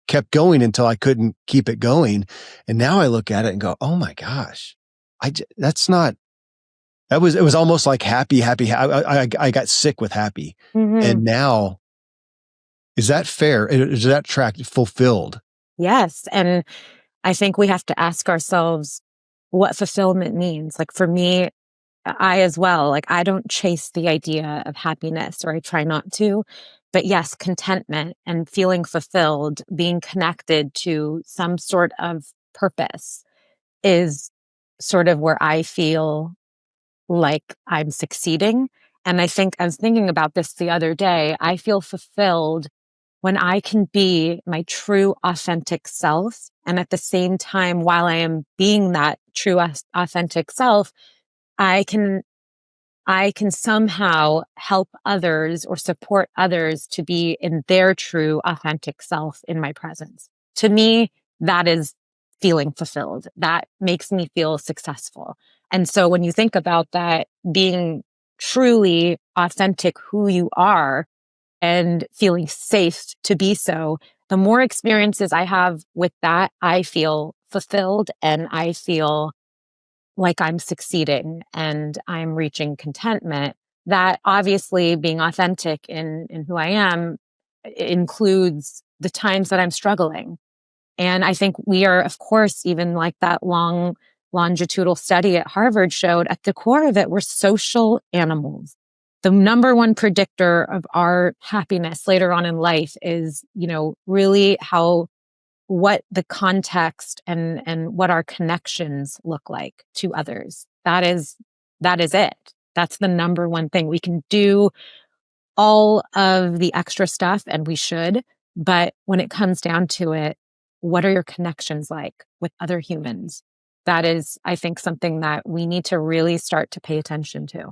kept going until I couldn't keep it going. And now I look at it and go, oh my gosh, that's not. It was almost like happy. I got sick with happy. And now, is that fair? Is that track fulfilled? Yes. And I think we have to ask ourselves what fulfillment means. Like for me, I as well, like I don't chase the idea of happiness, or I try not to. But yes, contentment and feeling fulfilled, being connected to some sort of purpose is sort of where I feel like I'm succeeding. And I think I was thinking about this the other day. I feel fulfilled when I can be my true, authentic self. And at the same time, while I am being that true, authentic self, I can somehow help others or support others to be in their true, authentic self in my presence. To me, that is feeling fulfilled. That makes me feel successful. And so when you think about that, being truly authentic who you are and feeling safe to be so, the more experiences I have with that, I feel fulfilled and I feel like I'm succeeding and I'm reaching contentment. That obviously being authentic in who I am includes the times that I'm struggling. And I think we are, of course, even like that longitudinal study at Harvard showed, at the core of it, we're social animals. The number one predictor of our happiness later on in life is, really what the context and what our connections look like to others. That is it. That's the number one thing. We can do all of the extra stuff, and we should, but when it comes down to it, what are your connections like with other humans? That is, I think, something that we need to really start to pay attention to.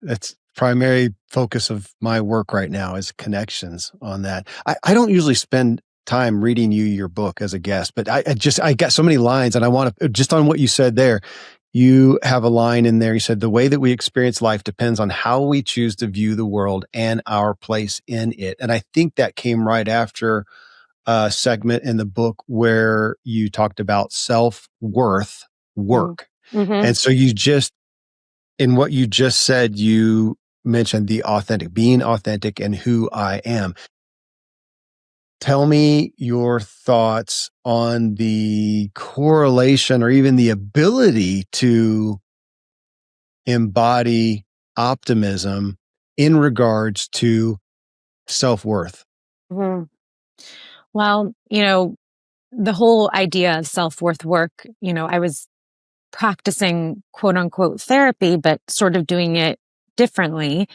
That's primary focus of my work right now, is connections on that. I don't usually spend time reading your book as a guest, but I got so many lines, and I want to, just on what you said there, you have a line in there. You said, the way that we experience life depends on how we choose to view the world and our place in it. And I think that came right after a segment in the book where you talked about self-worth work. And so in what you just said, you mentioned being authentic and who I am. Tell me your thoughts on the correlation or even the ability to embody optimism in regards to self-worth. Well, the whole idea of self-worth work, I was practicing quote unquote therapy, but sort of doing it differently.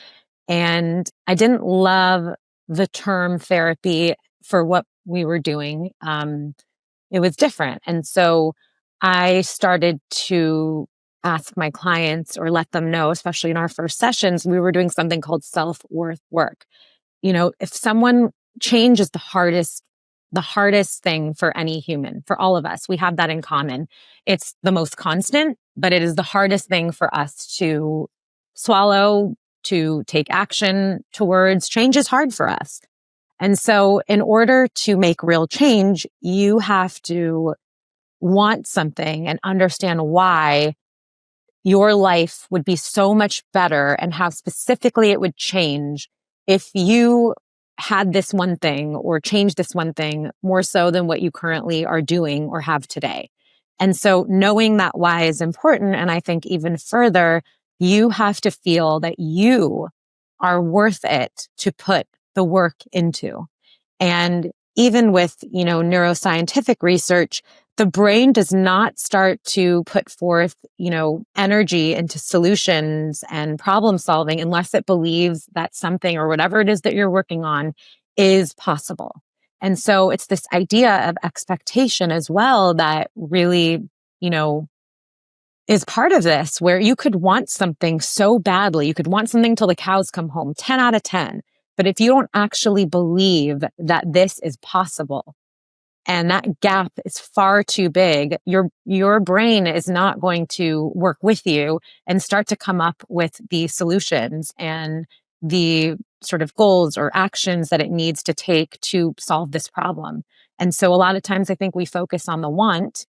And I didn't love the term therapy for what we were doing. It was different. And so I started to ask my clients or let them know, especially in our first sessions, we were doing something called self-worth work. if someone change is the hardest thing for any human, for all of us. We have that in common. It's the most constant, but it is the hardest thing for us to swallow, to take action towards. Change is hard for us. And so in order to make real change, you have to want something and understand why your life would be so much better and how specifically it would change if you had this one thing or changed this one thing more so than what you currently are doing or have today. And so knowing that why is important. And I think even further, you have to feel that you are worth it to put the work into. And even with, neuroscientific research, the brain does not start to put forth, energy into solutions and problem solving unless it believes that something or whatever it is that you're working on is possible. And so it's this idea of expectation as well that really, is part of this, where you could want something so badly. You could want something till the cows come home, 10 out of 10. But if you don't actually believe that this is possible, and that gap is far too big, your brain is not going to work with you and start to come up with the solutions and the sort of goals or actions that it needs to take to solve this problem. And so a lot of times I think we focus on the want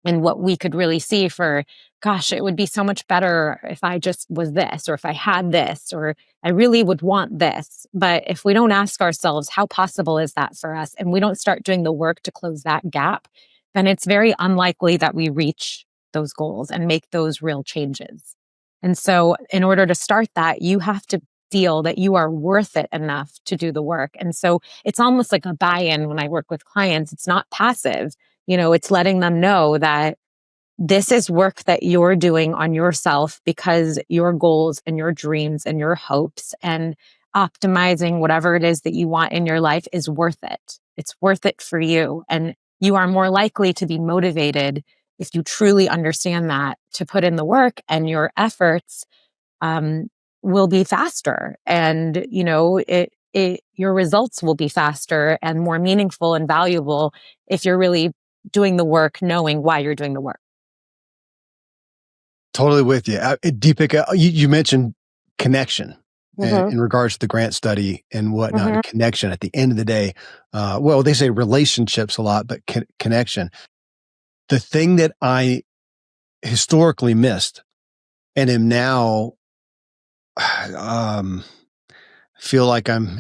and what we could really see for, gosh, it would be so much better if I just was this, or if I had this, or I really would want this. But if we don't ask ourselves, how possible is that for us? And we don't start doing the work to close that gap, then it's very unlikely that we reach those goals and make those real changes. And so in order to start that, you have to feel that you are worth it enough to do the work. And so it's almost like a buy-in when I work with clients. It's not passive. It's letting them know that this is work that you're doing on yourself because your goals and your dreams and your hopes and optimizing whatever it is that you want in your life is worth it. It's worth it for you. And you are more likely to be motivated if you truly understand that to put in the work, and your efforts will be faster. And, your results will be faster and more meaningful and valuable if you're really doing the work, knowing why you're doing the work. Totally with you. Deepika, you mentioned connection in regards to the grant study and whatnot, and connection at the end of the day. They say relationships a lot, but connection. The thing that I historically missed and am now feel like I'm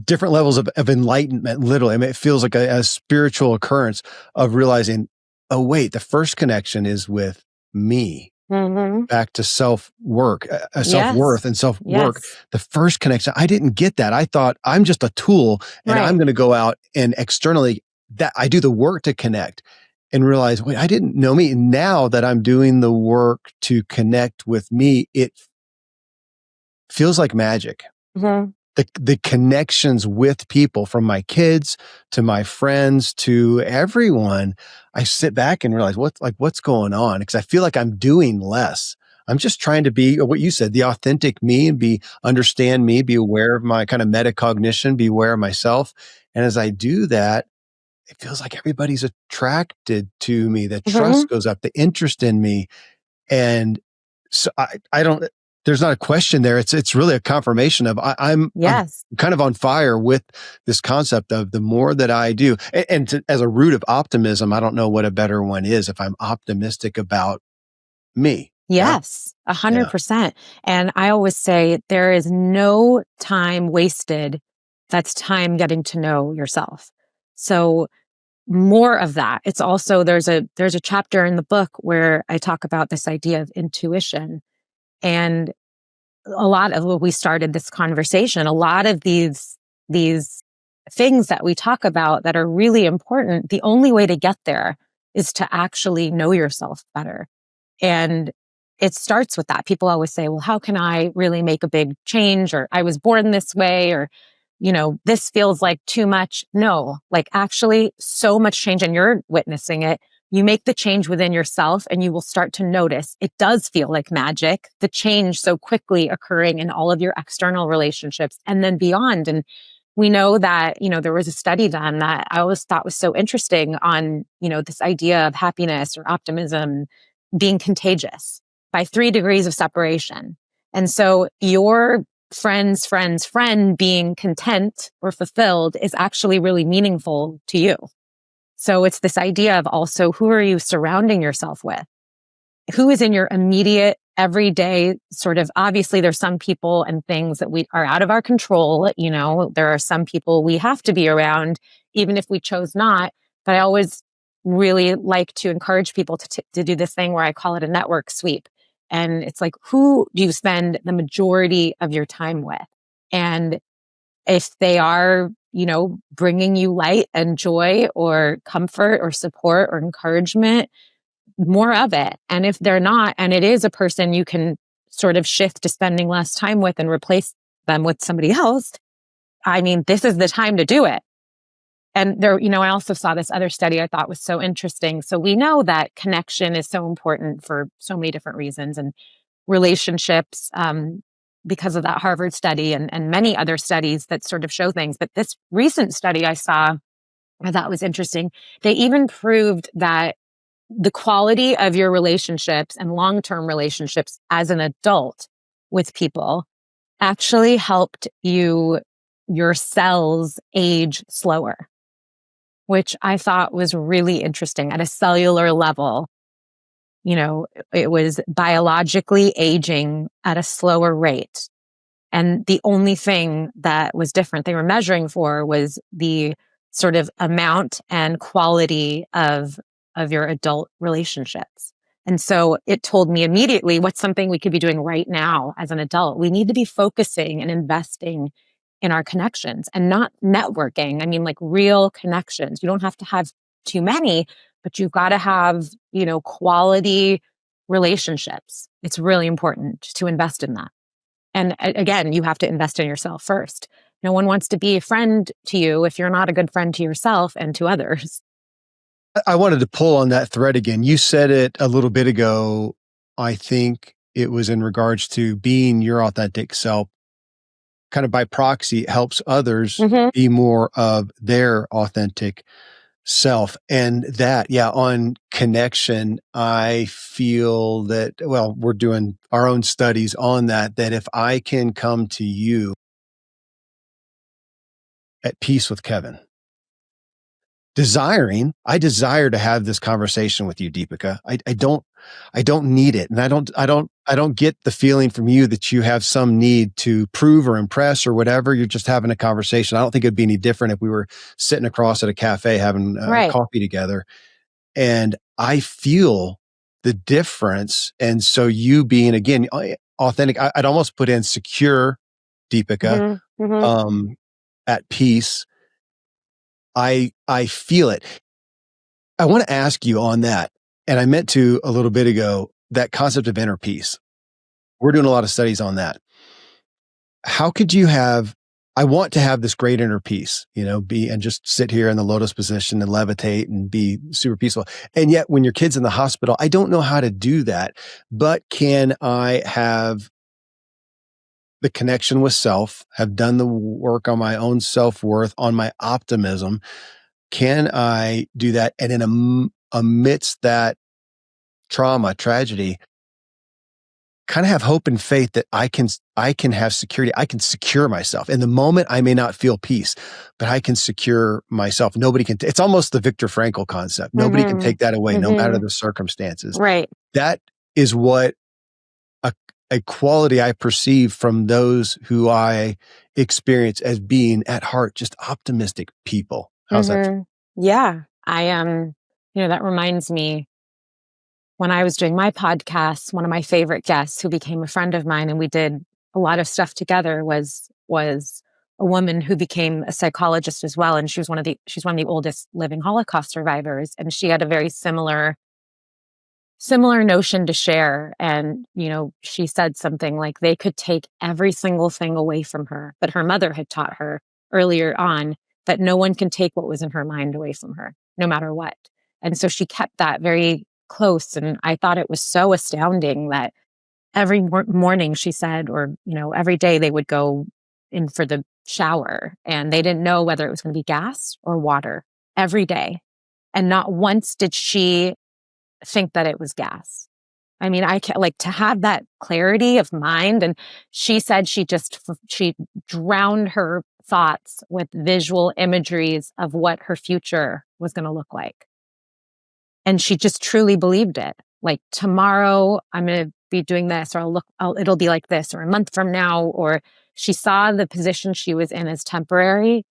different levels of enlightenment, literally. I mean, it feels like a spiritual occurrence of realizing, oh, wait, the first connection is with me. Back to self-work, self-worth and self-work. Yes. The first connection, I didn't get that. I thought I'm just a tool and I'm going to go out and externally that I do the work to connect, and realize, wait, I didn't know me. And now that I'm doing the work to connect with me, it feels like magic. The connections with people, from my kids to my friends to everyone, I sit back and realize what's going on, because I feel like I'm doing less. I'm just trying to be what you said, the authentic me, and understand me, be aware of my kind of metacognition, be aware of myself. And as I do that, it feels like everybody's attracted to me. The trust goes up, the interest in me. And so I don't, there's not a question there. It's really a confirmation of I'm kind of on fire with this concept of the more that I do, as a root of optimism, I don't know what a better one is if I'm optimistic about me. Yes, 100%. And I always say there is no time wasted. That's time getting to know yourself. So more of that. It's also, there's a chapter in the book where I talk about this idea of intuition. And a lot of what we started this conversation, a lot of these things that we talk about that are really important, the only way to get there is to actually know yourself better. And it starts with that. People always say, well, how can I really make a big change? Or I was born this way, or, this feels like too much. No, like actually so much change, and you're witnessing it. You make the change within yourself and you will start to notice it does feel like magic, the change so quickly occurring in all of your external relationships and then beyond. And we know that, there was a study done that I always thought was so interesting on, this idea of happiness or optimism being contagious by 3 degrees of separation. And so your friend's friend being content or fulfilled is actually really meaningful to you. So it's this idea of also, who are you surrounding yourself with? Who is in your immediate everyday sort of, obviously there's some people and things that we are out of our control. There are some people we have to be around, even if we chose not. But I always really like to encourage people to do this thing where I call it a network sweep. And it's like, who do you spend the majority of your time with? And if they are, bringing you light and joy or comfort or support or encouragement, more of it. And if they're not, and it is a person you can sort of shift to spending less time with and replace them with somebody else, this is the time to do it. And there, I also saw this other study I thought was so interesting. So we know that connection is so important for so many different reasons, and relationships, because of that Harvard study and many other studies that sort of show things. But this recent study I saw, I thought was interesting. They even proved that the quality of your relationships and long-term relationships as an adult with people actually helped your cells age slower, which I thought was really interesting at a cellular level. It was biologically aging at a slower rate. And the only thing that was different they were measuring for was the sort of amount and quality of your adult relationships. And so it told me immediately, what's something we could be doing right now as an adult? We need to be focusing and investing in our connections and not networking. Like real connections. You don't have to have too many, but you've got to have, quality relationships. It's really important to invest in that. And again, you have to invest in yourself first. No one wants to be a friend to you if you're not a good friend to yourself and to others. I wanted to pull on that thread again. You said it a little bit ago. I think it was in regards to being your authentic self. Kind of by proxy, it helps others be more of their authentic self. And that, on connection, I feel that, we're doing our own studies on that if I can come to you at peace with Kevin, I desire to have this conversation with you, Deepika. I don't need it. And I don't get the feeling from you that you have some need to prove or impress or whatever. You're just having a conversation. I don't think it'd be any different if we were sitting across at a cafe having coffee together. And I feel the difference. And so you being, again, authentic, I'd almost put in secure, Deepika, at peace. I feel it. I want to ask you on that, and I meant to a little bit ago, that concept of inner peace. We're doing a lot of studies on that. How could you I want to have this great inner peace, and just sit here in the lotus position and levitate and be super peaceful. And yet when your kid's in the hospital, I don't know how to do that, but can I have the connection with self, have done the work on my own self-worth, on my optimism? Can I do that? And amidst that trauma, tragedy, kind of have hope and faith that I can have security. I can secure myself. In the moment, I may not feel peace, but I can secure myself. Nobody can. It's almost the Viktor Frankl concept. Nobody can take that away, no matter the circumstances. Right. That is what a quality I perceive from those who I experience as being at heart just optimistic people. How's that? Yeah. That reminds me, when I was doing my podcast, one of my favorite guests who became a friend of mine and we did a lot of stuff together was a woman who became a psychologist as well. And she's one of the oldest living Holocaust survivors. And she had a very similar notion to share. And, she said something like they could take every single thing away from her, but her mother had taught her earlier on that no one can take what was in her mind away from her, no matter what. And so she kept that very close. And I thought it was so astounding that every morning she said, or, every day they would go in for the shower and they didn't know whether it was going to be gas or water every day. And not once did she think that it was gas. I mean, I can't, like, to have that clarity of mind. And she said she drowned her thoughts with visual imageries of what her future was going to look like. And she just truly believed it. Like, tomorrow I'm going to be doing this, or it'll be like this, or a month from now. Or she saw the position she was in as temporary,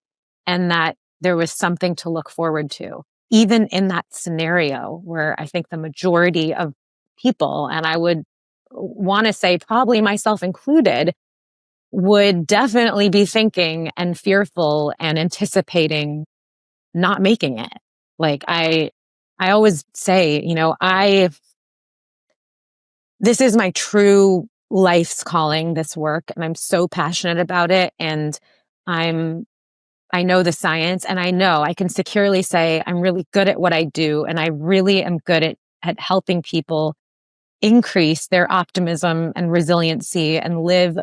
and that there was something to look forward to, even in that scenario where I think the majority of people, and I would want to say probably myself included, would definitely be thinking and fearful and anticipating not making it. Like, I always say, this is my true life's calling, this work, and I'm so passionate about it. And I know the science, and I know I can securely say I'm really good at what I do. And I really am good at helping people increase their optimism and resiliency and live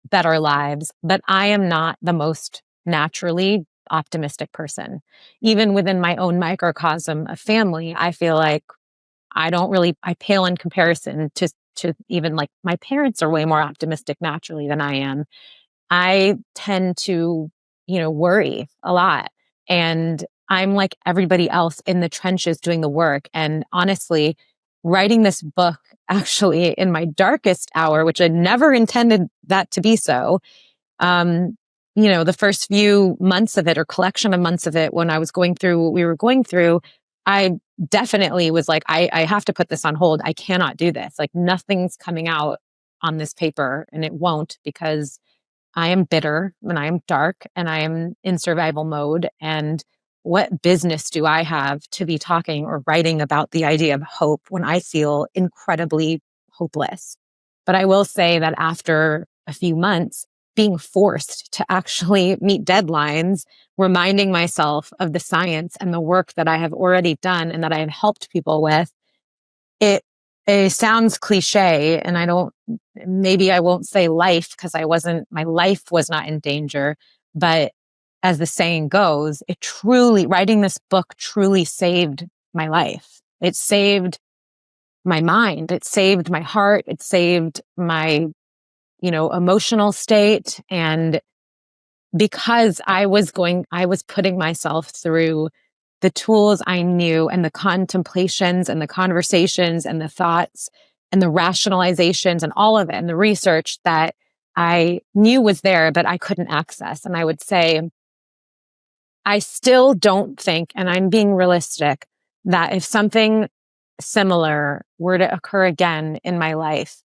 better lives. But I am not the most naturally optimistic person. Even within my own microcosm of family, I feel like I pale in comparison to even, like, my parents are way more optimistic naturally than I am. I tend to, worry a lot. And I'm like everybody else in the trenches doing the work. And honestly, writing this book actually in my darkest hour, which I never intended that to be so, the first few months of it, or collection of months of it, when I was going through what we were going through, I definitely was like, I have to put this on hold. I cannot do this. Like, nothing's coming out on this paper, and it won't, because I am bitter and I am dark and I am in survival mode. And what business do I have to be talking or writing about the idea of hope when I feel incredibly hopeless? But I will say that after a few months, being forced to actually meet deadlines, reminding myself of the science and the work that I have already done and that I have helped people with, it sounds cliche, and maybe I won't say life, because my life was not in danger. But as the saying goes, writing this book truly saved my life. It saved my mind. It saved my heart. It saved my, emotional state. And because I was putting myself through the tools I knew, and the contemplations and the conversations and the thoughts and the rationalizations and all of it, and the research that I knew was there, but I couldn't access. And I would say, I still don't think, and I'm being realistic, that if something similar were to occur again in my life,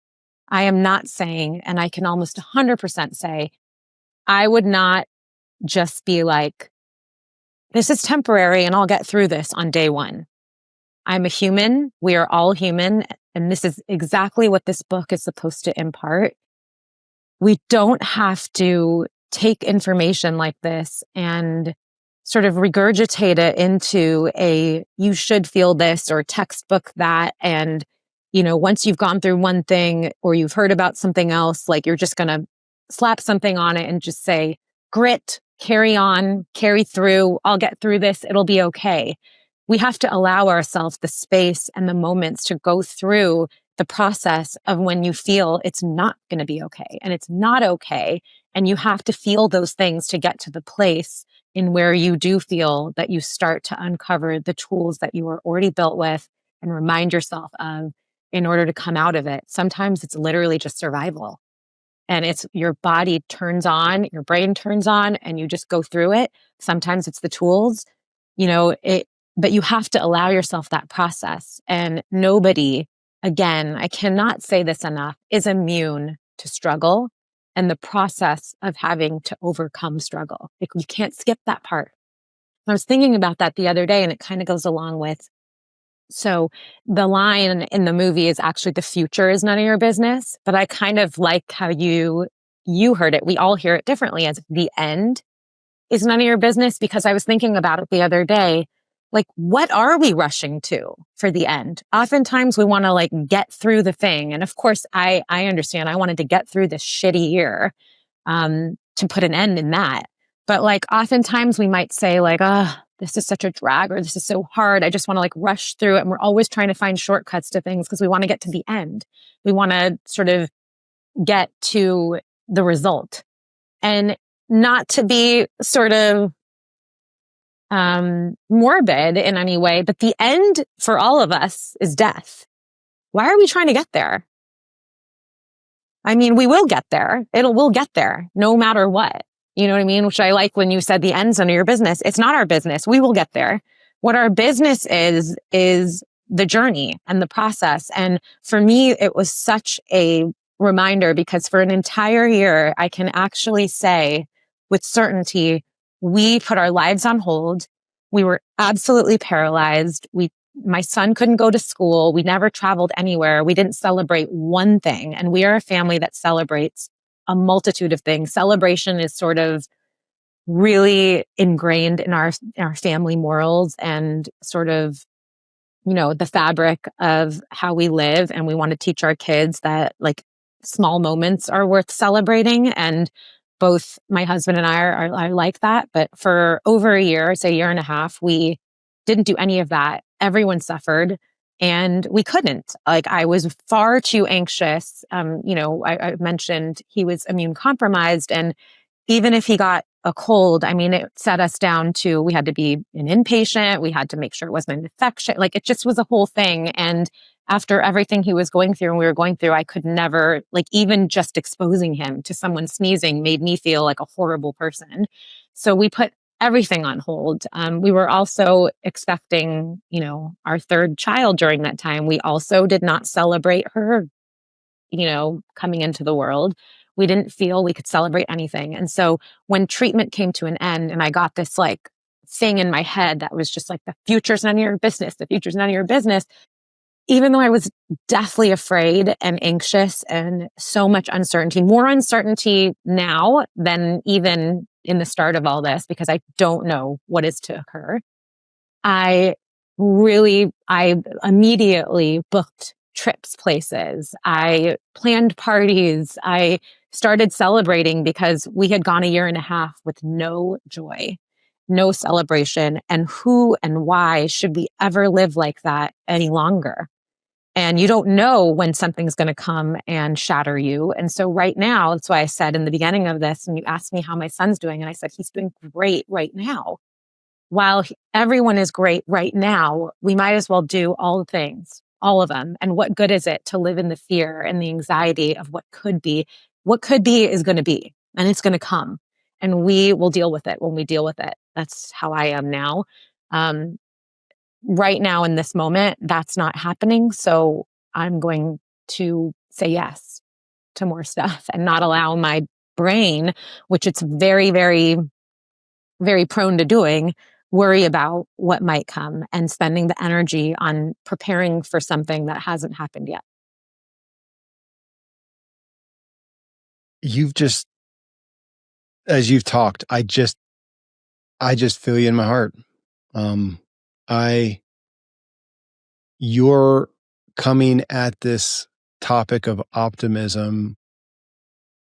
I am not saying, and I can almost 100% say, I would not just be like, this is temporary and I'll get through this on day one. I'm a human. We are all human. And this is exactly what this book is supposed to impart. We don't have to take information like this and sort of regurgitate it into you should feel this, or textbook that. And, once you've gone through one thing or you've heard about something else, like, you're just going to slap something on it and just say, grit, carry on, carry through. I'll get through this. It'll be okay. We have to allow ourselves the space and the moments to go through the process of when you feel it's not going to be okay and it's not okay. And you have to feel those things to get to the place in where you do feel that you start to uncover the tools that you were already built with and remind yourself of in order to come out of it. Sometimes it's literally just survival. And it's your body turns on, your brain turns on, and you just go through it. Sometimes it's the tools, but you have to allow yourself that process. And nobody, again, I cannot say this enough, is immune to struggle and the process of having to overcome struggle. Like, you can't skip that part. I was thinking about that the other day, and it kind of goes along with, so the line in the movie is actually, the future is none of your business. But I kind of like how you heard it. We all hear it differently, as the end is none of your business, because I was thinking about it the other day. like, what are we rushing to for the end? Oftentimes we want to like get through the thing. And of course, I understand I wanted to get through this shitty year, to put an end in that. But like, oftentimes we might say like, oh, this is such a drag, or this is so hard. I just want to like rush through it. And we're always trying to find shortcuts to things because we want to get to the end. We want to sort of get to the result, and not to be sort of morbid in any way, but the end for all of us is death. Why are we trying to get there? I mean, we will get there. We'll get there no matter what. You know what I mean? Which I like when you said the end's none of your business. It's not our business. We will get there. What our business is the journey and the process. And for me, it was such a reminder because for an entire year, I can actually say with certainty, we put our lives on hold. We were absolutely paralyzed. My son couldn't go to school. We never traveled anywhere. We didn't celebrate one thing. And we are a family that celebrates a multitude of things. Celebration is sort of really ingrained in our family morals and sort of, the fabric of how we live. And we want to teach our kids that like small moments are worth celebrating. And both my husband and I are like that. But for over a year, say a year and a half, we didn't do any of that. Everyone suffered and we couldn't. Like I was far too anxious. I mentioned he was immune compromised, and even if he got a cold, I mean, it set us down to, we had to be an inpatient. We had to make sure it wasn't an infection. Like it just was a whole thing. And after everything he was going through and we were going through, I could never, like even just exposing him to someone sneezing made me feel like a horrible person. So we put everything on hold. We were also expecting, our third child during that time. We also did not celebrate her, coming into the world. We didn't feel we could celebrate anything. And so when treatment came to an end and I got this like thing in my head that was just like, the future's none of your business, the future's none of your business. Even though I was deathly afraid and anxious and so much uncertainty, more uncertainty now than even in the start of all this, because I don't know what is to occur. I immediately booked trips places. I planned parties. I started celebrating because we had gone a year and a half with no joy, no celebration. And who and why should we ever live like that any longer? And you don't know when something's going to come and shatter you. And so right now, that's why I said in the beginning of this, and you asked me how my son's doing, and I said, he's doing great right now. While everyone is great right now, we might as well do all the things, all of them. And what good is it to live in the fear and the anxiety of what could be? What could be is going to be, and it's going to come. And we will deal with it when we deal with it. That's how I am now. Right now in this moment, that's not happening. So I'm going to say yes to more stuff and not allow my brain, which it's very, very, very prone to doing, worry about what might come and spending the energy on preparing for something that hasn't happened yet. You've just, as you've talked, I just feel you in my heart. You're coming at this topic of optimism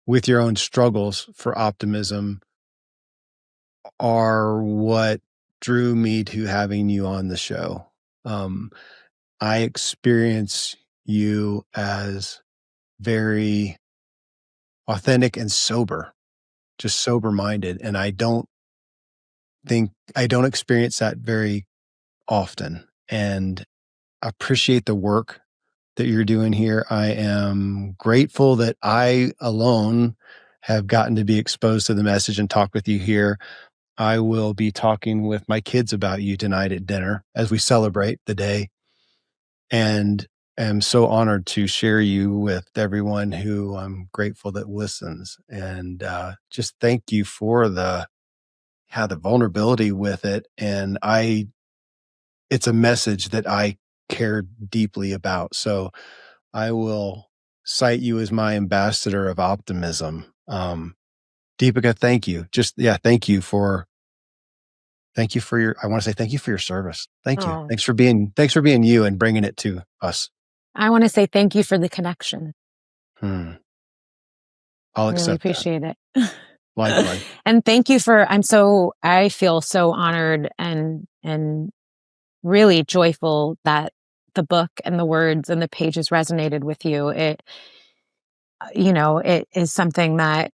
with your own struggles for optimism are what drew me to having you on the show. I experience you as very authentic and sober, just sober minded. And I don't experience that very often. And I appreciate the work that you're doing here. I am grateful that I alone have gotten to be exposed to the message and talk with you here. I will be talking with my kids about you tonight at dinner as we celebrate the day, and am so honored to share you with everyone who I'm grateful that listens. And just thank you for the vulnerability with it. And it's a message that I care deeply about. So I will cite you as my ambassador of optimism. Deepika, thank you. Thank you for Thank you for I want to say thank you for your service. Thank you. Oh. Thanks for being you and bringing it to us. I want to say thank you for the connection. I'll Really accept that. appreciate it. Likewise. And thank you I feel so honored and really joyful that the book and the words and the pages resonated with you. It is something that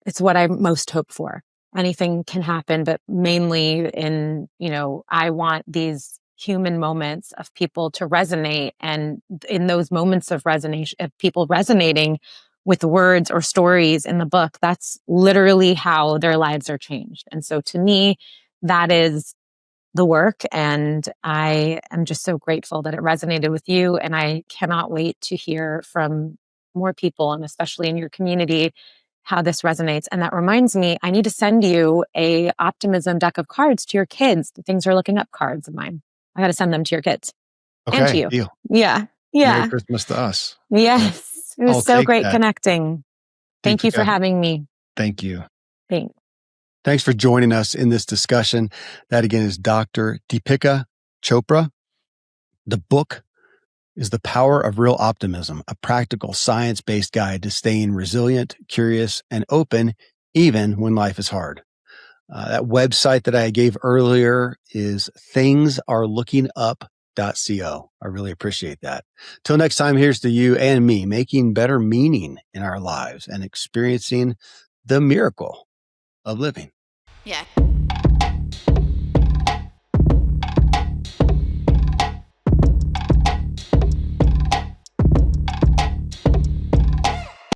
it's what I most hope for. Anything can happen, but mainly I want these human moments of people to resonate. And in those moments of resonation, of people resonating with words or stories in the book, that's literally how their lives are changed. And so to me, that is the work. And I am just so grateful that it resonated with you. And I cannot wait to hear from more people, and especially in your community, how this resonates. And that reminds me, I need to send you a optimism deck of cards to your kids. The things are looking up cards of mine. I got to send them to your kids and to you. Deal. Yeah. Merry Christmas to us. Yes. It was so great that. connecting. Thank you for having me. Thank you. Thanks. Thanks for joining us in this discussion. That again is Dr. Deepika Chopra. The book is The Power of Real Optimism, a practical science-based guide to staying resilient, curious, and open even when life is hard. That website that I gave earlier is thingsareLookingUp.co. I really appreciate that. Till next time, here's to you and me making better meaning in our lives and experiencing the miracle of living. Yeah.